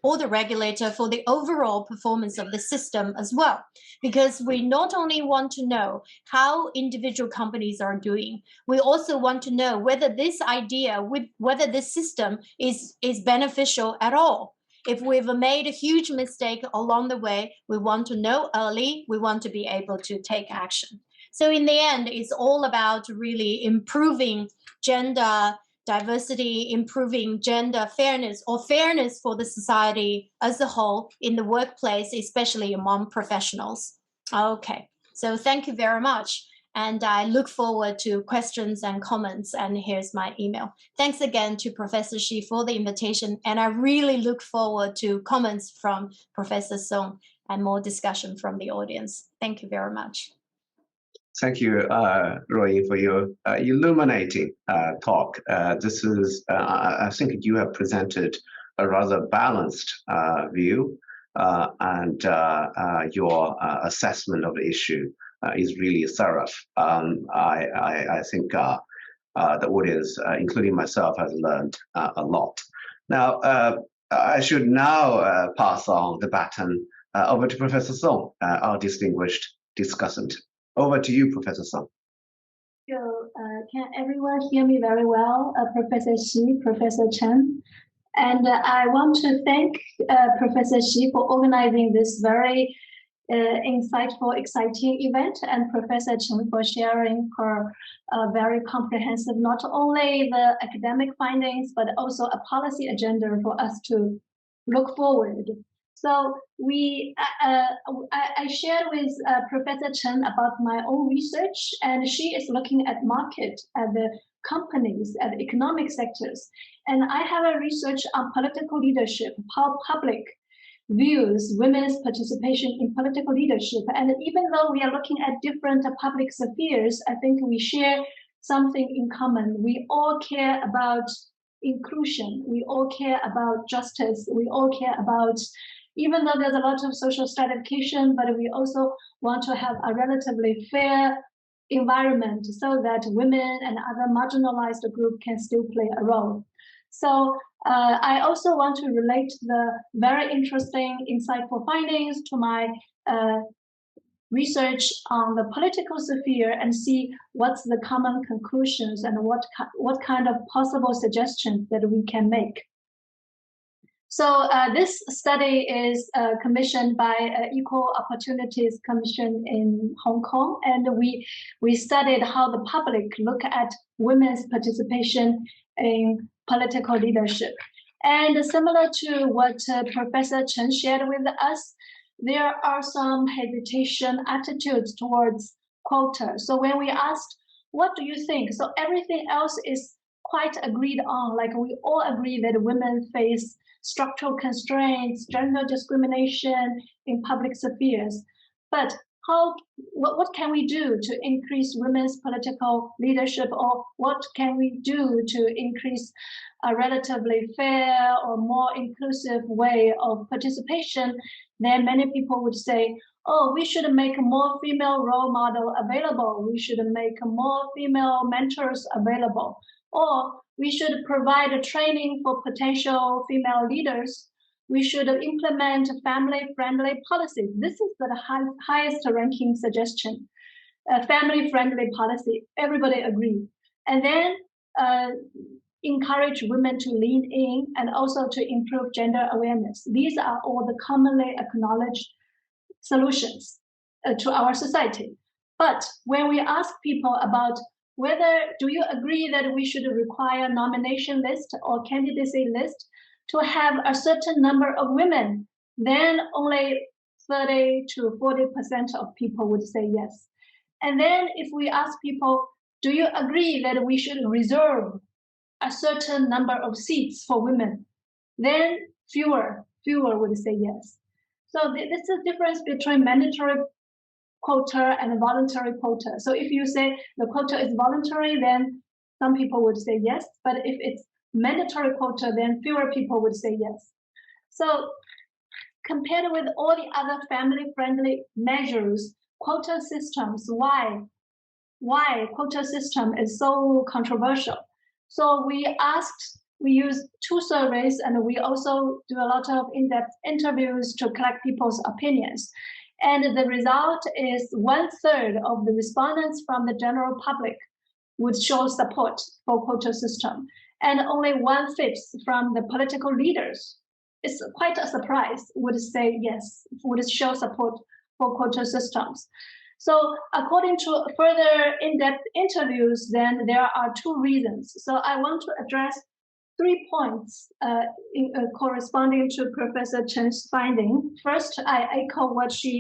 or the regulator for the overall performance of the system as well, because we not only want to know how individual companies are doing, we also want to know whether this idea, whether this system is beneficial at all. If we've made a huge mistake along the way, we want to know early, we want to be able to take action. So in the end, it's all about really improving gender diversity, improving gender fairness or fairness for the society as a whole in the workplace, especially among professionals. Okay, so thank you very much. And I look forward to questions and comments, and here's my email. Thanks again to Professor Xi for the invitation, and I really look forward to comments from Professor Song and more discussion from the audience. Thank you very much. Thank you, Ruoying, for your illuminating talk. This is, I think you have presented a rather balanced view, and your assessment of the issue is really thorough. I think the audience, including myself, has learned a lot. Now, I should now pass on the baton over to Professor Song, our distinguished discussant. Over to you, Professor Song. So, can everyone hear me very well? Professor Xi, Professor Chen. And I want to thank Professor Xi for organizing this very insightful, exciting event, and Professor Chen for sharing her very comprehensive, not only the academic findings, but also a policy agenda for us to look forward. So I shared with Professor Chen about my own research, and she is looking at market, at the companies, at the economic sectors. And I have a research on political leadership, how public views women's participation in political leadership. And even though we are looking at different public spheres, I think we share something in common. We all care about inclusion. We all care about justice. We all care about, even though there's a lot of social stratification, but we also want to have a relatively fair environment so that women and other marginalized groups can still play a role. So I also want to relate the very interesting, insightful findings to my research on the political sphere and see what's the common conclusions and what kind of possible suggestions that we can make. So this study is commissioned by Equal Opportunities Commission in Hong Kong, and we studied how the public look at women's participation in political leadership. And similar to what Professor Chen shared with us, there are some hesitation attitudes towards quota. So when we asked, what do you think? So everything else is quite agreed on, like we all agree that women face structural constraints, gender discrimination in public spheres. But what can we do to increase women's political leadership, or what can we do to increase a relatively fair or more inclusive way of participation? Then many people would say, oh, we should make more female role model available. We should make more female mentors available. Or we should provide a training for potential female leaders. We should implement family-friendly policies. This is the highest ranking suggestion, family-friendly policy. Everybody agree. And then encourage women to lean in and also to improve gender awareness. These are all the commonly acknowledged solutions to our society. But when we ask people about whether do you agree that we should require nomination list or candidacy list to have a certain number of women, then only 30 to 40% of people would say yes. And then if we ask people, do you agree that we should reserve a certain number of seats for women, then fewer would say yes. So this is the difference between mandatory quota and voluntary quota. So if you say the quota is voluntary, then some people would say yes. But if it's mandatory quota, then fewer people would say yes. So compared with all the other family-friendly measures, quota systems, why why quota system is so controversial. So we used 2 surveys, and we also do a lot of in-depth interviews to collect people's opinions. And the result is 1/3 of the respondents from the general public would show support for quota system, and only 1/5 from the political leaders. It's quite a surprise, would say yes, would show support for quota systems. So according to further in-depth interviews, then there are 2 reasons. So I want to address 3 points corresponding to Professor Chen's finding. First, I echo what she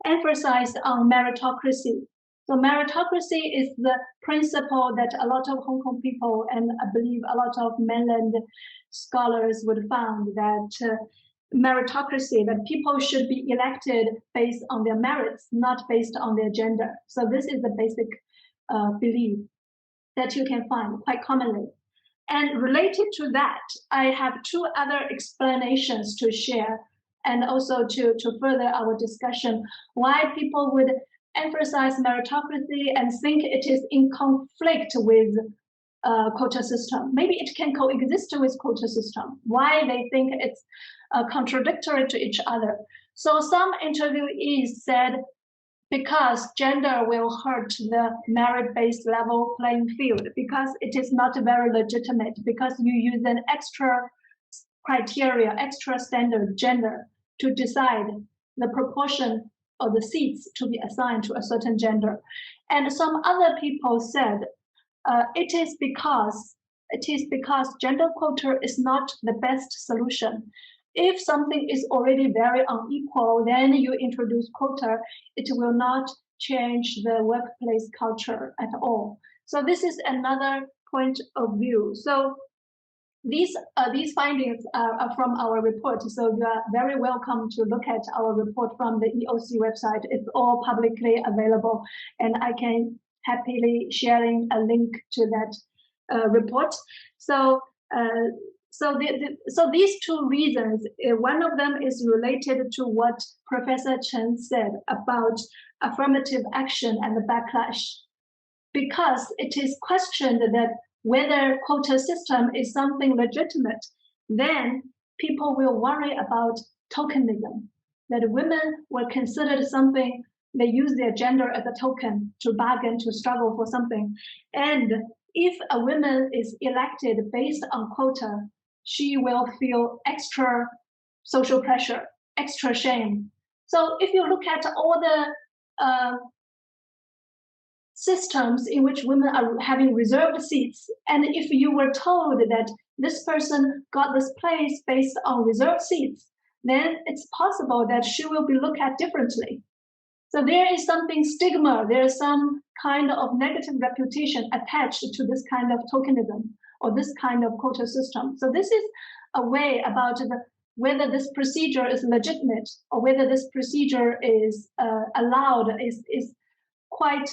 emphasized on meritocracy. So meritocracy is the principle that a lot of Hong Kong people, and I believe a lot of mainland scholars would found that meritocracy, that people should be elected based on their merits, not based on their gender. So this is the basic belief that you can find quite commonly. And related to that, I have 2 other explanations to share, and also to further our discussion, why people would emphasize meritocracy and think it is in conflict with quota system. Maybe it can coexist with quota system. Why they think it's contradictory to each other. So some interviewees said, because gender will hurt the merit-based level playing field, because it is not very legitimate, because you use an extra criteria, extra standard gender to decide the proportion of the seats to be assigned to a certain gender. And some other people said it is because gender quota is not the best solution. If something is already very unequal, then you introduce quota, it will not change the workplace culture at all. So this is another point of view. So these findings are from our report. So you are very welcome to look at our report from the EOC website. It's all publicly available, and I can happily sharing a link to that report. So these 2 reasons, one of them is related to what Professor Chen said about affirmative action and the backlash. Because it is questioned that whether quota system is something legitimate, then people will worry about tokenism, that women were considered something, they use their gender as a token to bargain, to struggle for something. And if a woman is elected based on quota, she will feel extra social pressure, extra shame. So if you look at all the systems in which women are having reserved seats, and if you were told that this person got this place based on reserved seats, then it's possible that she will be looked at differently. So there is something stigma, there is some kind of negative reputation attached to this kind of tokenism or this kind of quota system. So this is a way about whether this procedure is legitimate or whether this procedure is allowed, is quite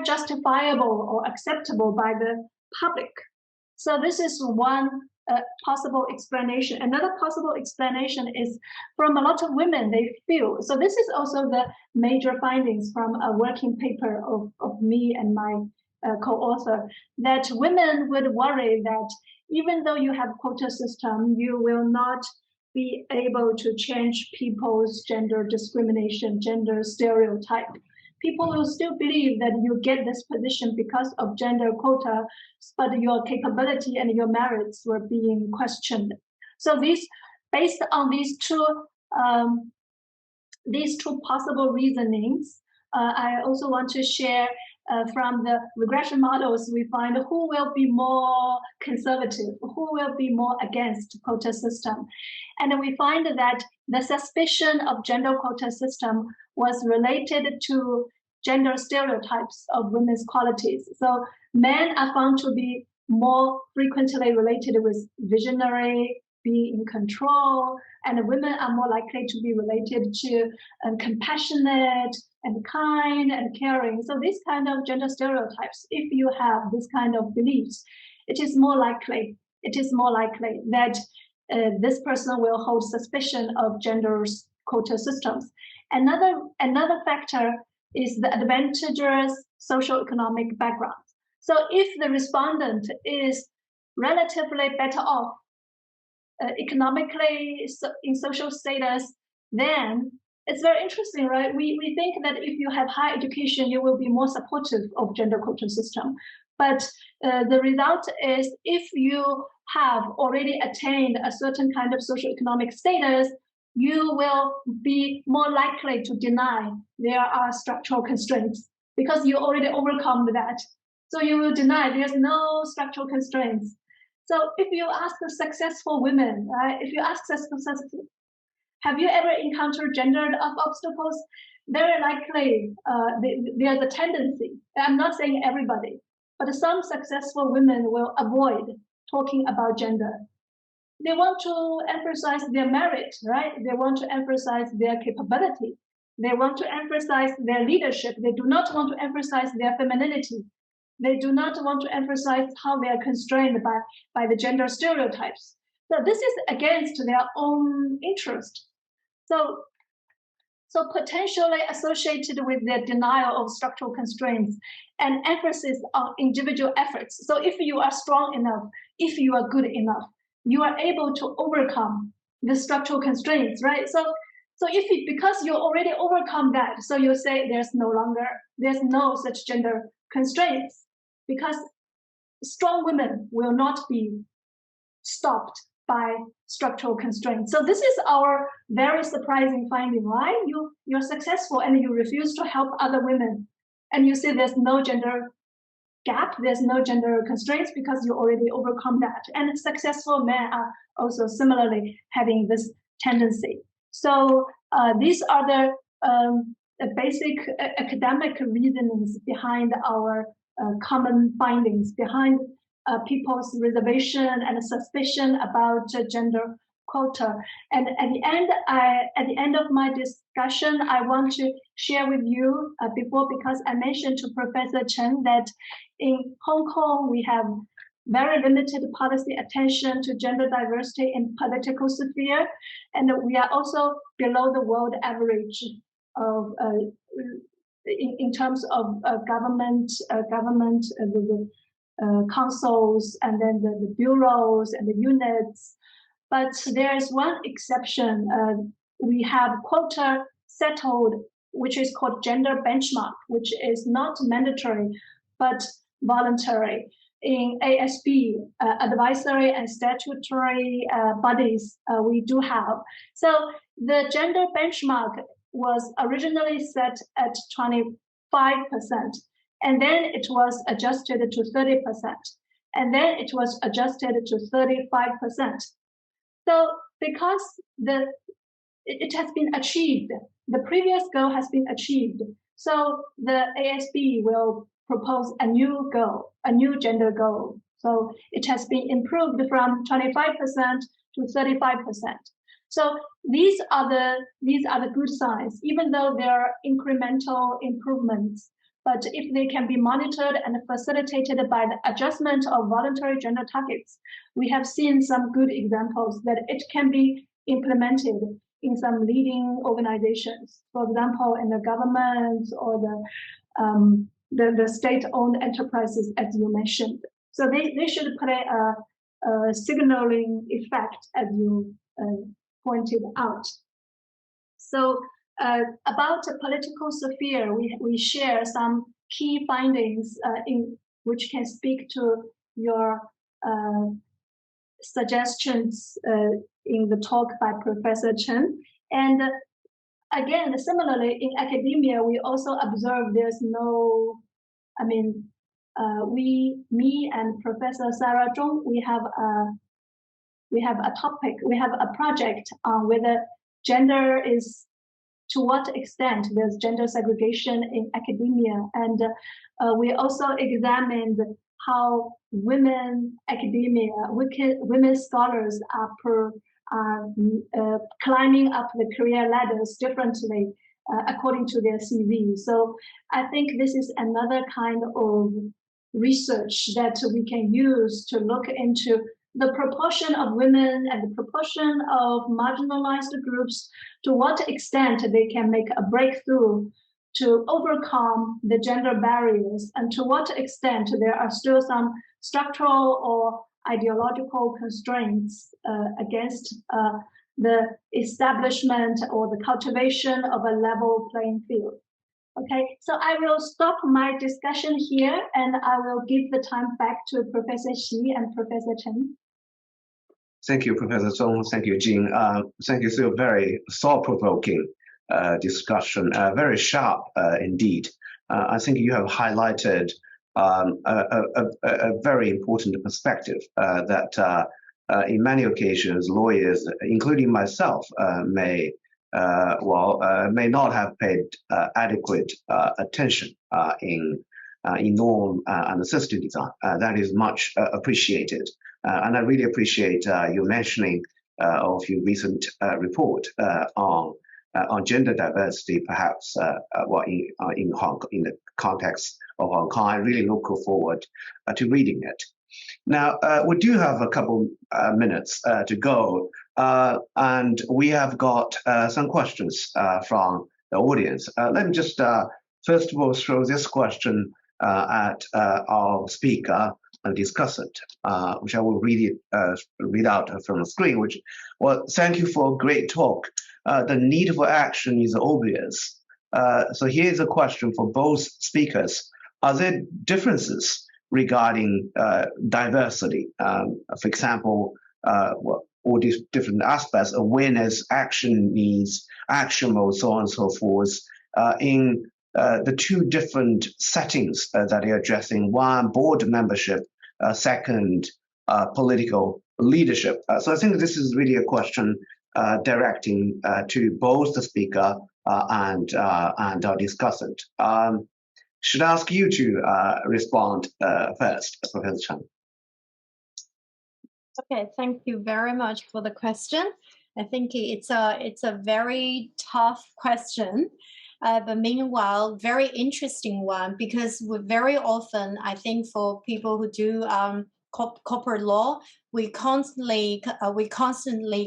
justifiable or acceptable by the public. So this is one possible explanation. Another possible explanation is from a lot of women, they feel, so this is also the major findings from a working paper of me and my co-author, that women would worry that even though you have quota system, you will not be able to change people's gender discrimination, gender stereotype. People will still believe that you get this position because of gender quota, but your capability and your merits were being questioned. So based on these two possible reasonings, I also want to share from the regression models, we find who will be more conservative, who will be more against quota system. And we find that the suspicion of gender quota system was related to gender stereotypes of women's qualities. So men are found to be more frequently related with visionary, being in control, and women are more likely to be related to compassionate and kind and caring. So these kind of gender stereotypes, if you have this kind of beliefs, it is more likely that this person will hold suspicion of gender quota systems. Another factor is the advantageous socioeconomic background. So if the respondent is relatively better off economically, in social status, then it's very interesting, right? We think that if you have higher education, you will be more supportive of gender quota system. But the result is if you have already attained a certain kind of socioeconomic status, you will be more likely to deny there are structural constraints because you already overcome that. So you will deny there's no structural constraints. So if you ask the successful women, right, if you ask successful, have you ever encountered gendered obstacles? Very likely there's a tendency. I'm not saying everybody, but some successful women will avoid talking about gender. They want to emphasize their merit, right? They want to emphasize their capability. They want to emphasize their leadership. They do not want to emphasize their femininity. They do not want to emphasize how they are constrained by the gender stereotypes. So this is against their own interest. So potentially associated with the denial of structural constraints and emphasis on individual efforts. So if you are strong enough, if you are good enough, you are able to overcome the structural constraints, right? So because you already overcome that, so you say there's no such gender constraints, because strong women will not be stopped by structural constraints. So this is our very surprising finding, right? You're successful and you refuse to help other women, and you say there's no gender gap, there's no gender constraints because you already overcome that. And successful men are also similarly having this tendency. So these are the basic academic reasonings behind our common findings, behind people's reservation and suspicion about gender quota. And at the end of my discussion, I want to share with you because I mentioned to Professor Chen that in Hong Kong we have very limited policy attention to gender diversity in political sphere, and we are also below the world average of in terms of government, the councils, and then the bureaus and the units. But there is one exception. We have quota settled, which is called gender benchmark, which is not mandatory, but voluntary. In ASB, advisory and statutory bodies, we do have. So the gender benchmark was originally set at 25%, and then it was adjusted to 30%, and then it was adjusted to 35%. So because it has been achieved, the previous goal has been achieved, so the ASB will propose a new goal, a new gender goal. So it has been improved from 25% to 35%. So these are the good signs, even though there are incremental improvements. But if they can be monitored and facilitated by the adjustment of voluntary gender targets, we have seen some good examples that it can be implemented in some leading organizations, for example, in the government or the state-owned enterprises, as you mentioned. So they should play a signaling effect, as you pointed out. So about the political sphere, we share some key findings in which can speak to your suggestions in the talk by Professor Chen. And again, similarly, in academia, we also observe there's no, me and Professor Sarah Zhong, we have a topic, we have a project on whether gender is, to what extent there's gender segregation in academia. And we also examined how women academia, women scholars are climbing up the career ladders differently according to their CV. So I think this is another kind of research that we can use to look into the proportion of women and the proportion of marginalized groups, to what extent they can make a breakthrough to overcome the gender barriers, and to what extent there are still some structural or ideological constraints against the establishment or the cultivation of a level playing field. Okay, so I will stop my discussion here, and I will give the time back to Professor Xi and Professor Chen. Thank you, Professor Song. Thank you, Jing. Thank you for a very thought-provoking discussion, very sharp indeed. I think you have highlighted a very important perspective that in many occasions lawyers, including myself, may not have paid adequate attention in norm and system design. That is much appreciated. And I really appreciate you mentioning of your recent report on gender diversity, perhaps in Hong Kong, in the context of Hong Kong. I really look forward to reading it. Now, we do have a couple minutes to go, and we have got some questions from the audience. Let me just first of all throw this question at our speaker and discuss it, which I will read out from the screen. Thank you for a great talk. The need for action is obvious. So here's a question for both speakers. Are there differences regarding diversity? For example, all these different aspects, awareness, action needs, action mode, so on and so forth, in the two different settings that you're addressing. One, board membership, second, political leadership. So I think this is really a question directing to both the speaker and our discussant. Should I ask you to respond first, Professor Chen? Okay, thank you very much for the question. I think it's a very tough question, but meanwhile, very interesting one, because we very often, I think for people who do corporate law, we constantly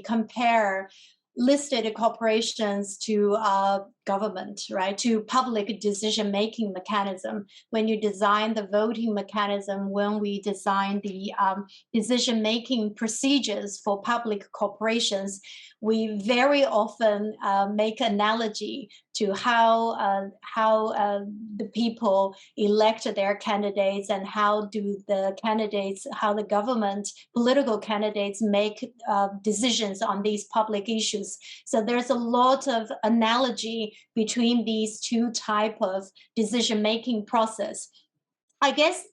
compare listed corporations to government, right, to public decision-making mechanism. When you design the voting mechanism, when we design the decision-making procedures for public corporations, we very often make analogy to how the people elect their candidates, and how the government, political candidates make decisions on these public issues. So there's a lot of analogy between these two types of decision-making process. I guess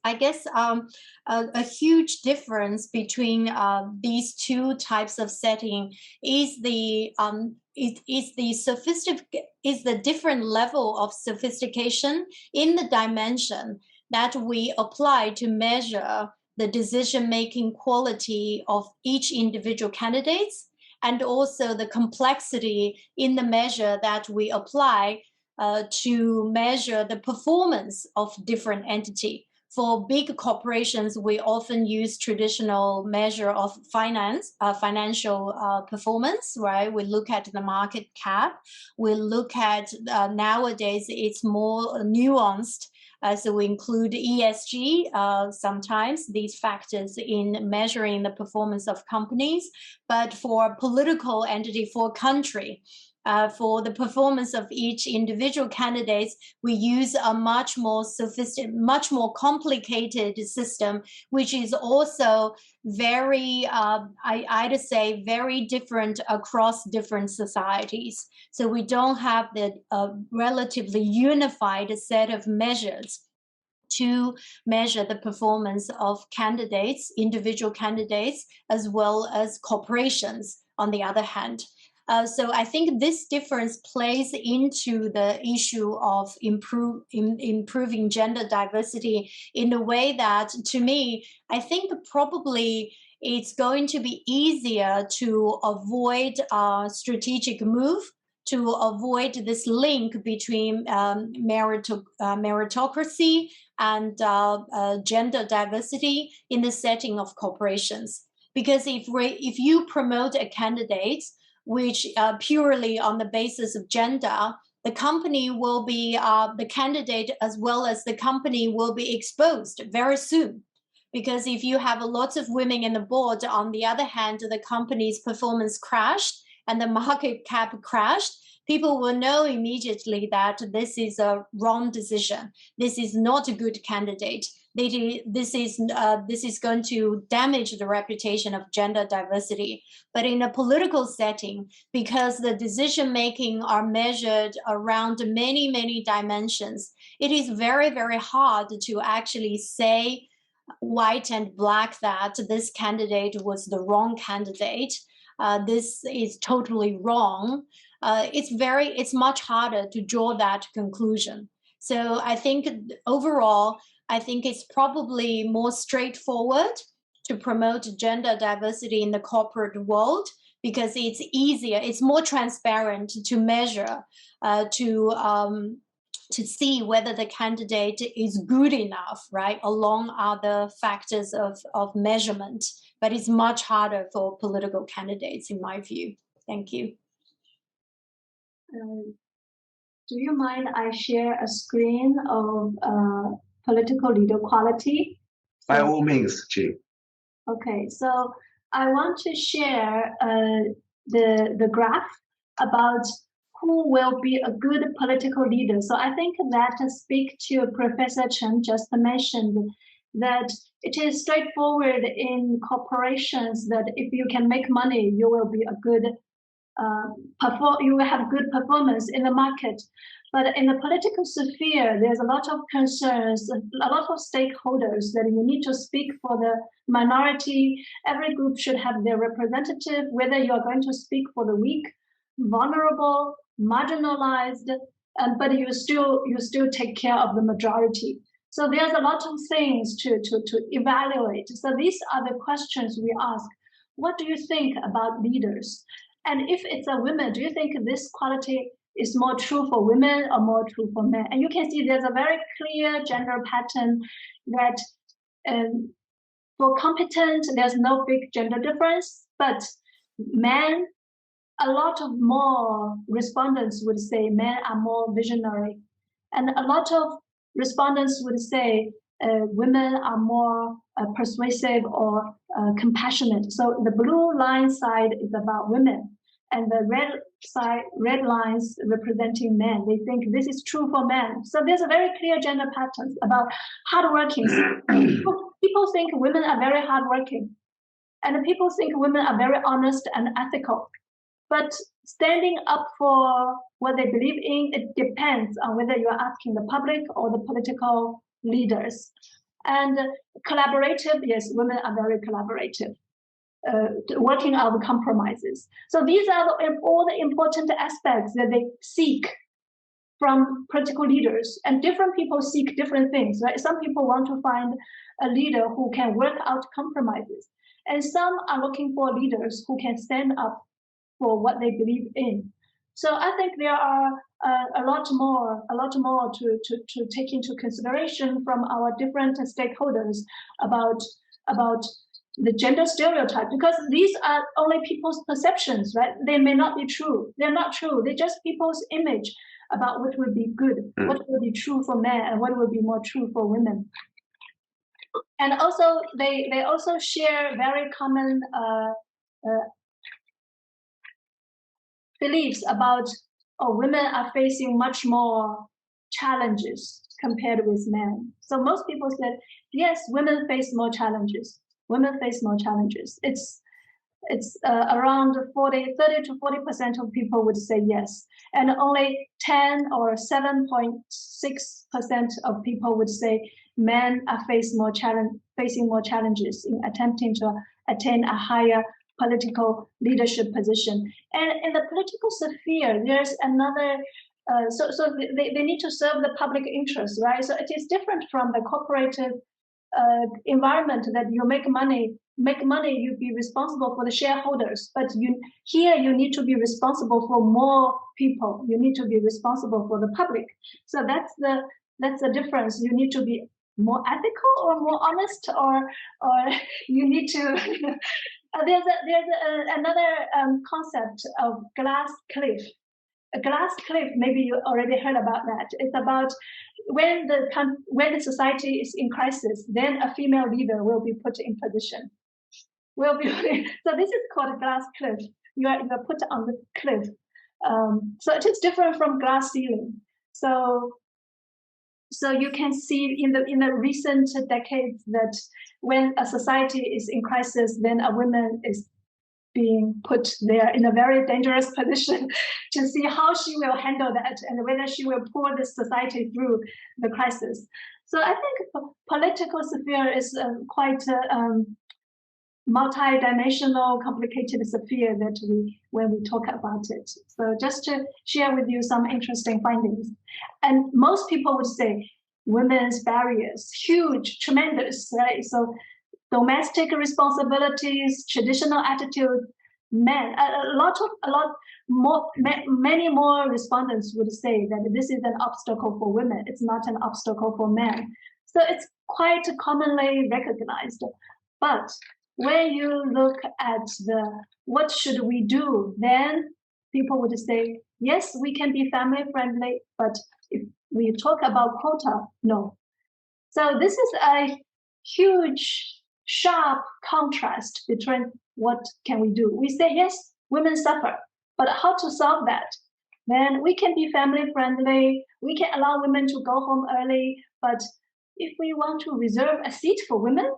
a huge difference between these two types of setting is the different level of sophistication in the dimension that we apply to measure the decision-making quality of each individual candidates, and also the complexity in the measure that we apply to measure the performance of different entity. For big corporations, we often use traditional measure of financial performance, right? We look at the market cap. We look at, nowadays, it's more nuanced. So we include ESG, sometimes these factors in measuring the performance of companies. But for political entity, for country, for the performance of each individual candidate, we use a much more sophisticated, much more complicated system, which is also very, I'd say, very different across different societies. So we don't have the relatively unified set of measures to measure the performance of candidates, individual candidates, as well as corporations, on the other hand. So I think this difference plays into the issue of improving gender diversity in a way that, to me, I think probably it's going to be easier to avoid strategic move, to avoid this link between meritocracy and gender diversity in the setting of corporations. Because if you promote a candidate which purely on the basis of gender, the company will be, the candidate as well as the company will be exposed very soon. Because if you have lots of women in the board, on the other hand, the company's performance crashed and the market cap crashed, people will know immediately that this is a wrong decision. This is not a good candidate. This is going to damage the reputation of gender diversity. But in a political setting, because the decision making are measured around many, many dimensions, it is very, very hard to actually say white and black that this candidate was the wrong candidate. This is totally wrong. It's much harder to draw that conclusion. So I think overall, I think it's probably more straightforward to promote gender diversity in the corporate world because it's easier, it's more transparent to measure, to see whether the candidate is good enough, right, along other factors of measurement. But it's much harder for political candidates, in my view. Thank you. Do you mind I share a screen of political leader quality? By all means, Chi. Okay, so I want to share the graph about who will be a good political leader. So I think that speaks to Professor Chen just mentioned that it is straightforward in corporations that if you can make money, you will be a good you will have good performance in the market. But in the political sphere, there's a lot of concerns, a lot of stakeholders that you need to speak for the minority. Every group should have their representative, whether you are going to speak for the weak, vulnerable, marginalized, but you still take care of the majority. So there's a lot of things to evaluate. So these are the questions we ask. What do you think about leaders? And if it's a woman, do you think this quality is more true for women or more true for men? And you can see there's a very clear gender pattern that for competent, there's no big gender difference, but men, a lot of more respondents would say men are more visionary. And a lot of respondents would say women are more persuasive or compassionate. So the blue line side is about women, and the red lines representing men. They think this is true for men. So there's a very clear gender pattern about hardworking. People think women are very hardworking, and people think women are very honest and ethical. But standing up for what they believe in, it depends on whether you're asking the public or the political leaders. And collaborative, yes, women are very collaborative, working out compromises. So these are all the important aspects that they seek from political leaders. And different people seek different things, right? Some people want to find a leader who can work out compromises. And some are looking for leaders who can stand up for what they believe in. So I think there are a lot more to take into consideration from our different stakeholders about the gender stereotype, because these are only people's perceptions, right? They may not be true. They're not true. They're just people's image about what would be good, what would be true for men, and what would be more true for women. And also, they also share very common beliefs about women are facing much more challenges compared with men. So most people said, yes, women face more challenges. Women face more challenges. It's around 30 to 40% of people would say yes, and only 10 or 7.6% of people would say men are facing more challenges in attempting to attain a higher political leadership position. And in the political sphere, there's another. So they need to serve the public interest, right? So it is different from the cooperative environment that you make money, you be responsible for the shareholders, but here you need to be responsible for more people. You need to be responsible for the public. So that's the difference. You need to be more ethical or more honest, or you need to. There's another concept of glass cliff. a glass cliff. Maybe you already heard about that. It's about when the society is in crisis, then a female leader will be put in position. So this is called a glass cliff. You are put on the cliff. So it is different from glass ceiling. So you can see in the recent decades that when a society is in crisis, then a woman is being put there in a very dangerous position to see how she will handle that and whether she will pull this society through the crisis. So I think political sphere is quite multi-dimensional, complicated sphere that when we talk about it. So just to share with you some interesting findings. And most people would say women's barriers, huge, tremendous, right? So domestic responsibilities, traditional attitudes, men, many more respondents would say that this is an obstacle for women. It's not an obstacle for men. So it's quite commonly recognized. But when you look at what should we do, then people would say, yes, we can be family friendly, but if we talk about quota, no. So this is a huge, sharp contrast between what can we do. We say, yes, women suffer, but how to solve that? Then we can be family friendly, we can allow women to go home early, but if we want to reserve a seat for women,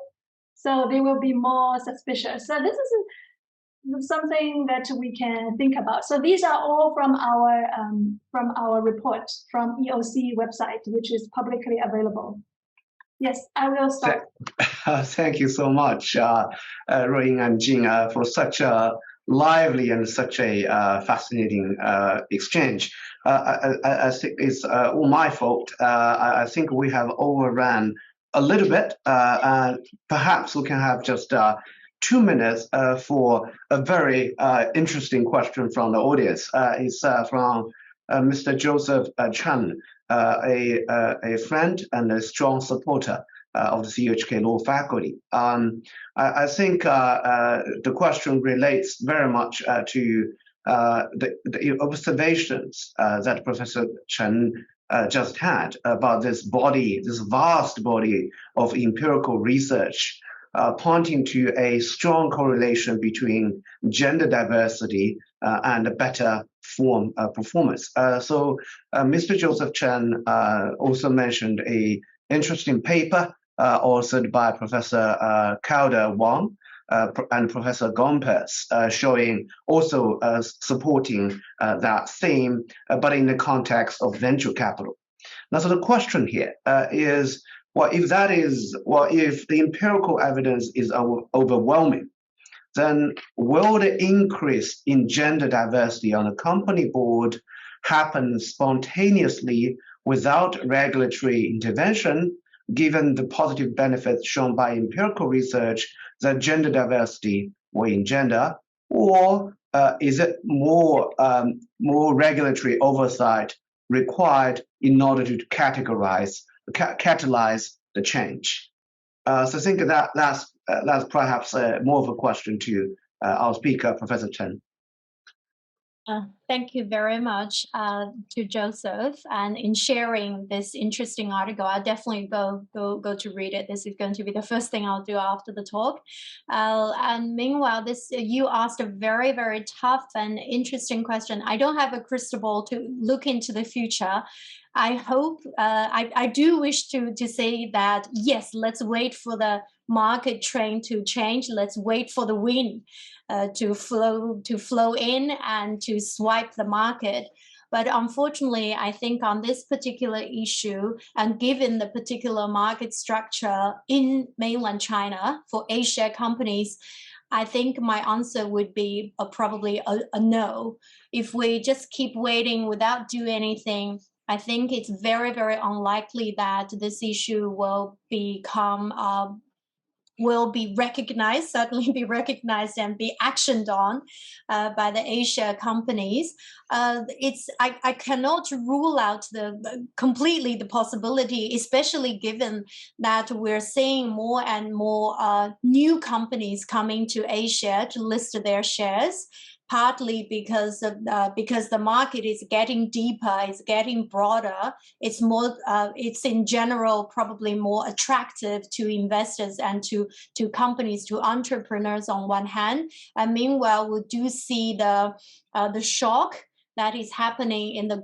so they will be more suspicious. So this is something that we can think about. So these are all from our report from EOC website, which is publicly available. Yes, I will stop. Thank you so much, Ruoying and Jing, for such a lively and such a fascinating exchange. I think it's all my fault. I think we have overran a little bit. Perhaps we can have just 2 minutes for a very interesting question from the audience. It's from Mr. Joseph Chen, a friend and a strong supporter of the CUHK Law faculty. I think the question relates very much to the observations that Professor Chen just had about this vast body of empirical research pointing to a strong correlation between gender diversity and a better form performance. So Mr. Joseph Chen also mentioned an interesting paper authored by Professor Calder Wang and Professor Gompers, showing also supporting that theme, but in the context of venture capital. Now, so the question here is, if the empirical evidence is overwhelming, then will the increase in gender diversity on a company board happen spontaneously without regulatory intervention, given the positive benefits shown by empirical research that gender diversity will engender, or is it more regulatory oversight required in order to catalyze the change? So I think that's perhaps more of a question to our speaker, Professor Chen. Thank you very much to Joseph, and in sharing this interesting article. I'll definitely go to read it. This is going to be the first thing I'll do after the talk. And meanwhile, you asked a very, very tough and interesting question. I don't have a crystal ball to look into the future. I hope, I do wish to say that, yes, let's wait for the market trend to change. Let's wait for the wind to flow in and to swipe the market. But unfortunately, I think on this particular issue, and given the particular market structure in mainland China for A-share companies, I think my answer would be probably a no. If we just keep waiting without doing anything, I think it's very, very unlikely that this issue will become will be recognized, certainly be recognized and be actioned on by the A-share companies. I cannot rule out completely the possibility, especially given that we're seeing more and more new companies coming to A-share to list their shares. partly because the market is getting deeper, it's getting broader. It's more, it's in general probably more attractive to investors and to companies, to entrepreneurs on one hand. And meanwhile, we do see the shock that is happening in the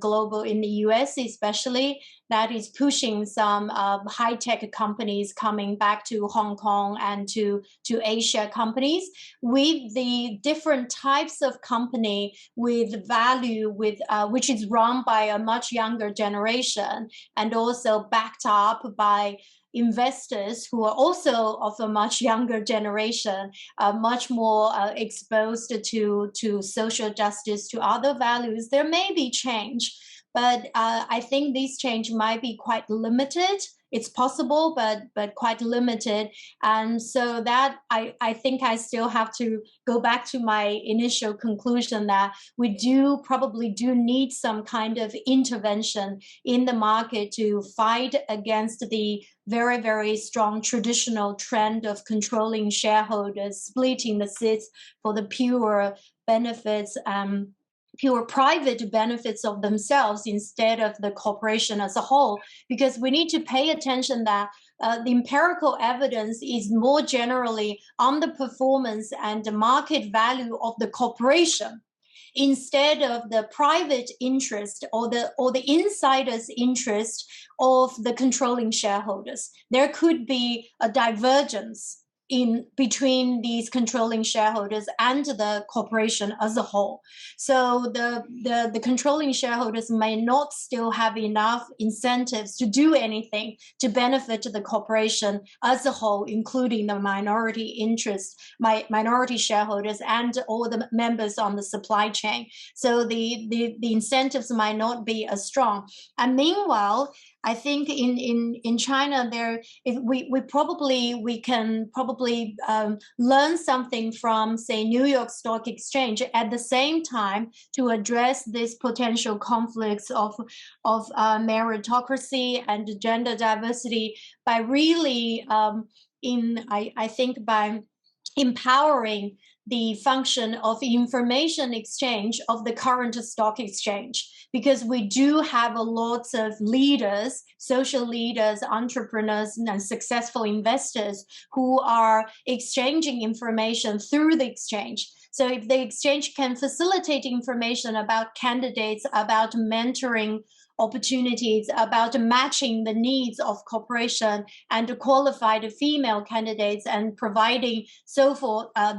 US especially, that is pushing some high-tech companies coming back to Hong Kong and to Asia companies, with the different types of company with value, which is run by a much younger generation and also backed up by investors who are also of a much younger generation, much more exposed to social justice, to other values. There may be change, but I think this change might be quite limited. It's possible, but quite limited. And so that I think I still have to go back to my initial conclusion that we probably do need some kind of intervention in the market to fight against the very, very strong traditional trend of controlling shareholders, splitting the seats for the pure benefits, pure private benefits of themselves instead of the corporation as a whole, because we need to pay attention that the empirical evidence is more generally on the performance and the market value of the corporation instead of the private interest or the insider's interest of the controlling shareholders. There could be a divergence between these controlling shareholders and the corporation as a whole. So the controlling shareholders may not still have enough incentives to do anything to benefit the corporation as a whole, including the minority shareholders and all the members on the supply chain. So the incentives might not be as strong. And meanwhile, I think in China we can probably learn something from, say, New York Stock Exchange at the same time to address this potential conflicts of meritocracy and gender diversity by really I think by empowering the function of information exchange of the current stock exchange, because we do have a lot of leaders, social leaders, entrepreneurs, and successful investors who are exchanging information through the exchange. So if the exchange can facilitate information about candidates, about mentoring opportunities, about matching the needs of corporation and qualified female candidates and providing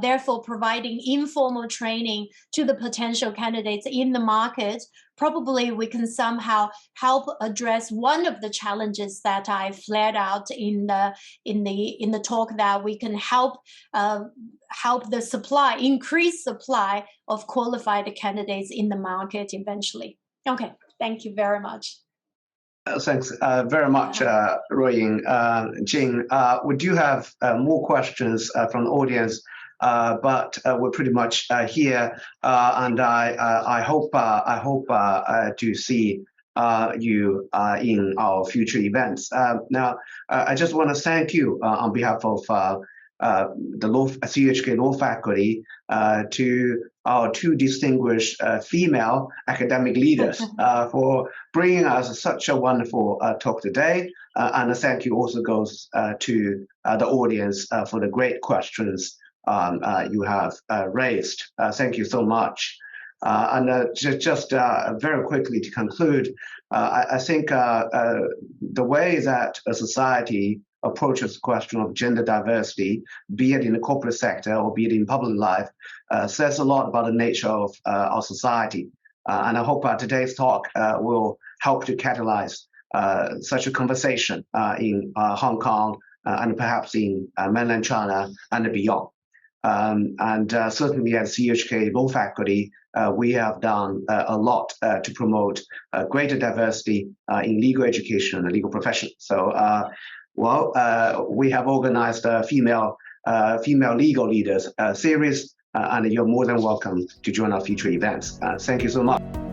therefore providing informal training to the potential candidates in the market, probably we can somehow help address one of the challenges that I flared out in the talk, that we can help the supply, increase supply of qualified candidates in the market eventually. Okay. Thank you very much. Thanks very much, Ruoying. Jing, we do have more questions from the audience, but we're pretty much here, and I hope to see you in our future events. Now, I just want to thank you on behalf of the CUHK Law faculty to our two distinguished female academic leaders for bringing us such a wonderful talk today. And a thank you also goes to the audience for the great questions you have raised. Thank you so much. And just very quickly to conclude, I think the way that a society approaches the question of gender diversity, be it in the corporate sector or be it in public life, says a lot about the nature of our society. And I hope today's talk will help to catalyze such a conversation in Hong Kong and perhaps in mainland China and beyond. And certainly at CUHK Law faculty, we have done a lot to promote greater diversity in legal education and the legal profession. So, we have organized a female legal leaders series, and you're more than welcome to join our future events. Thank you so much.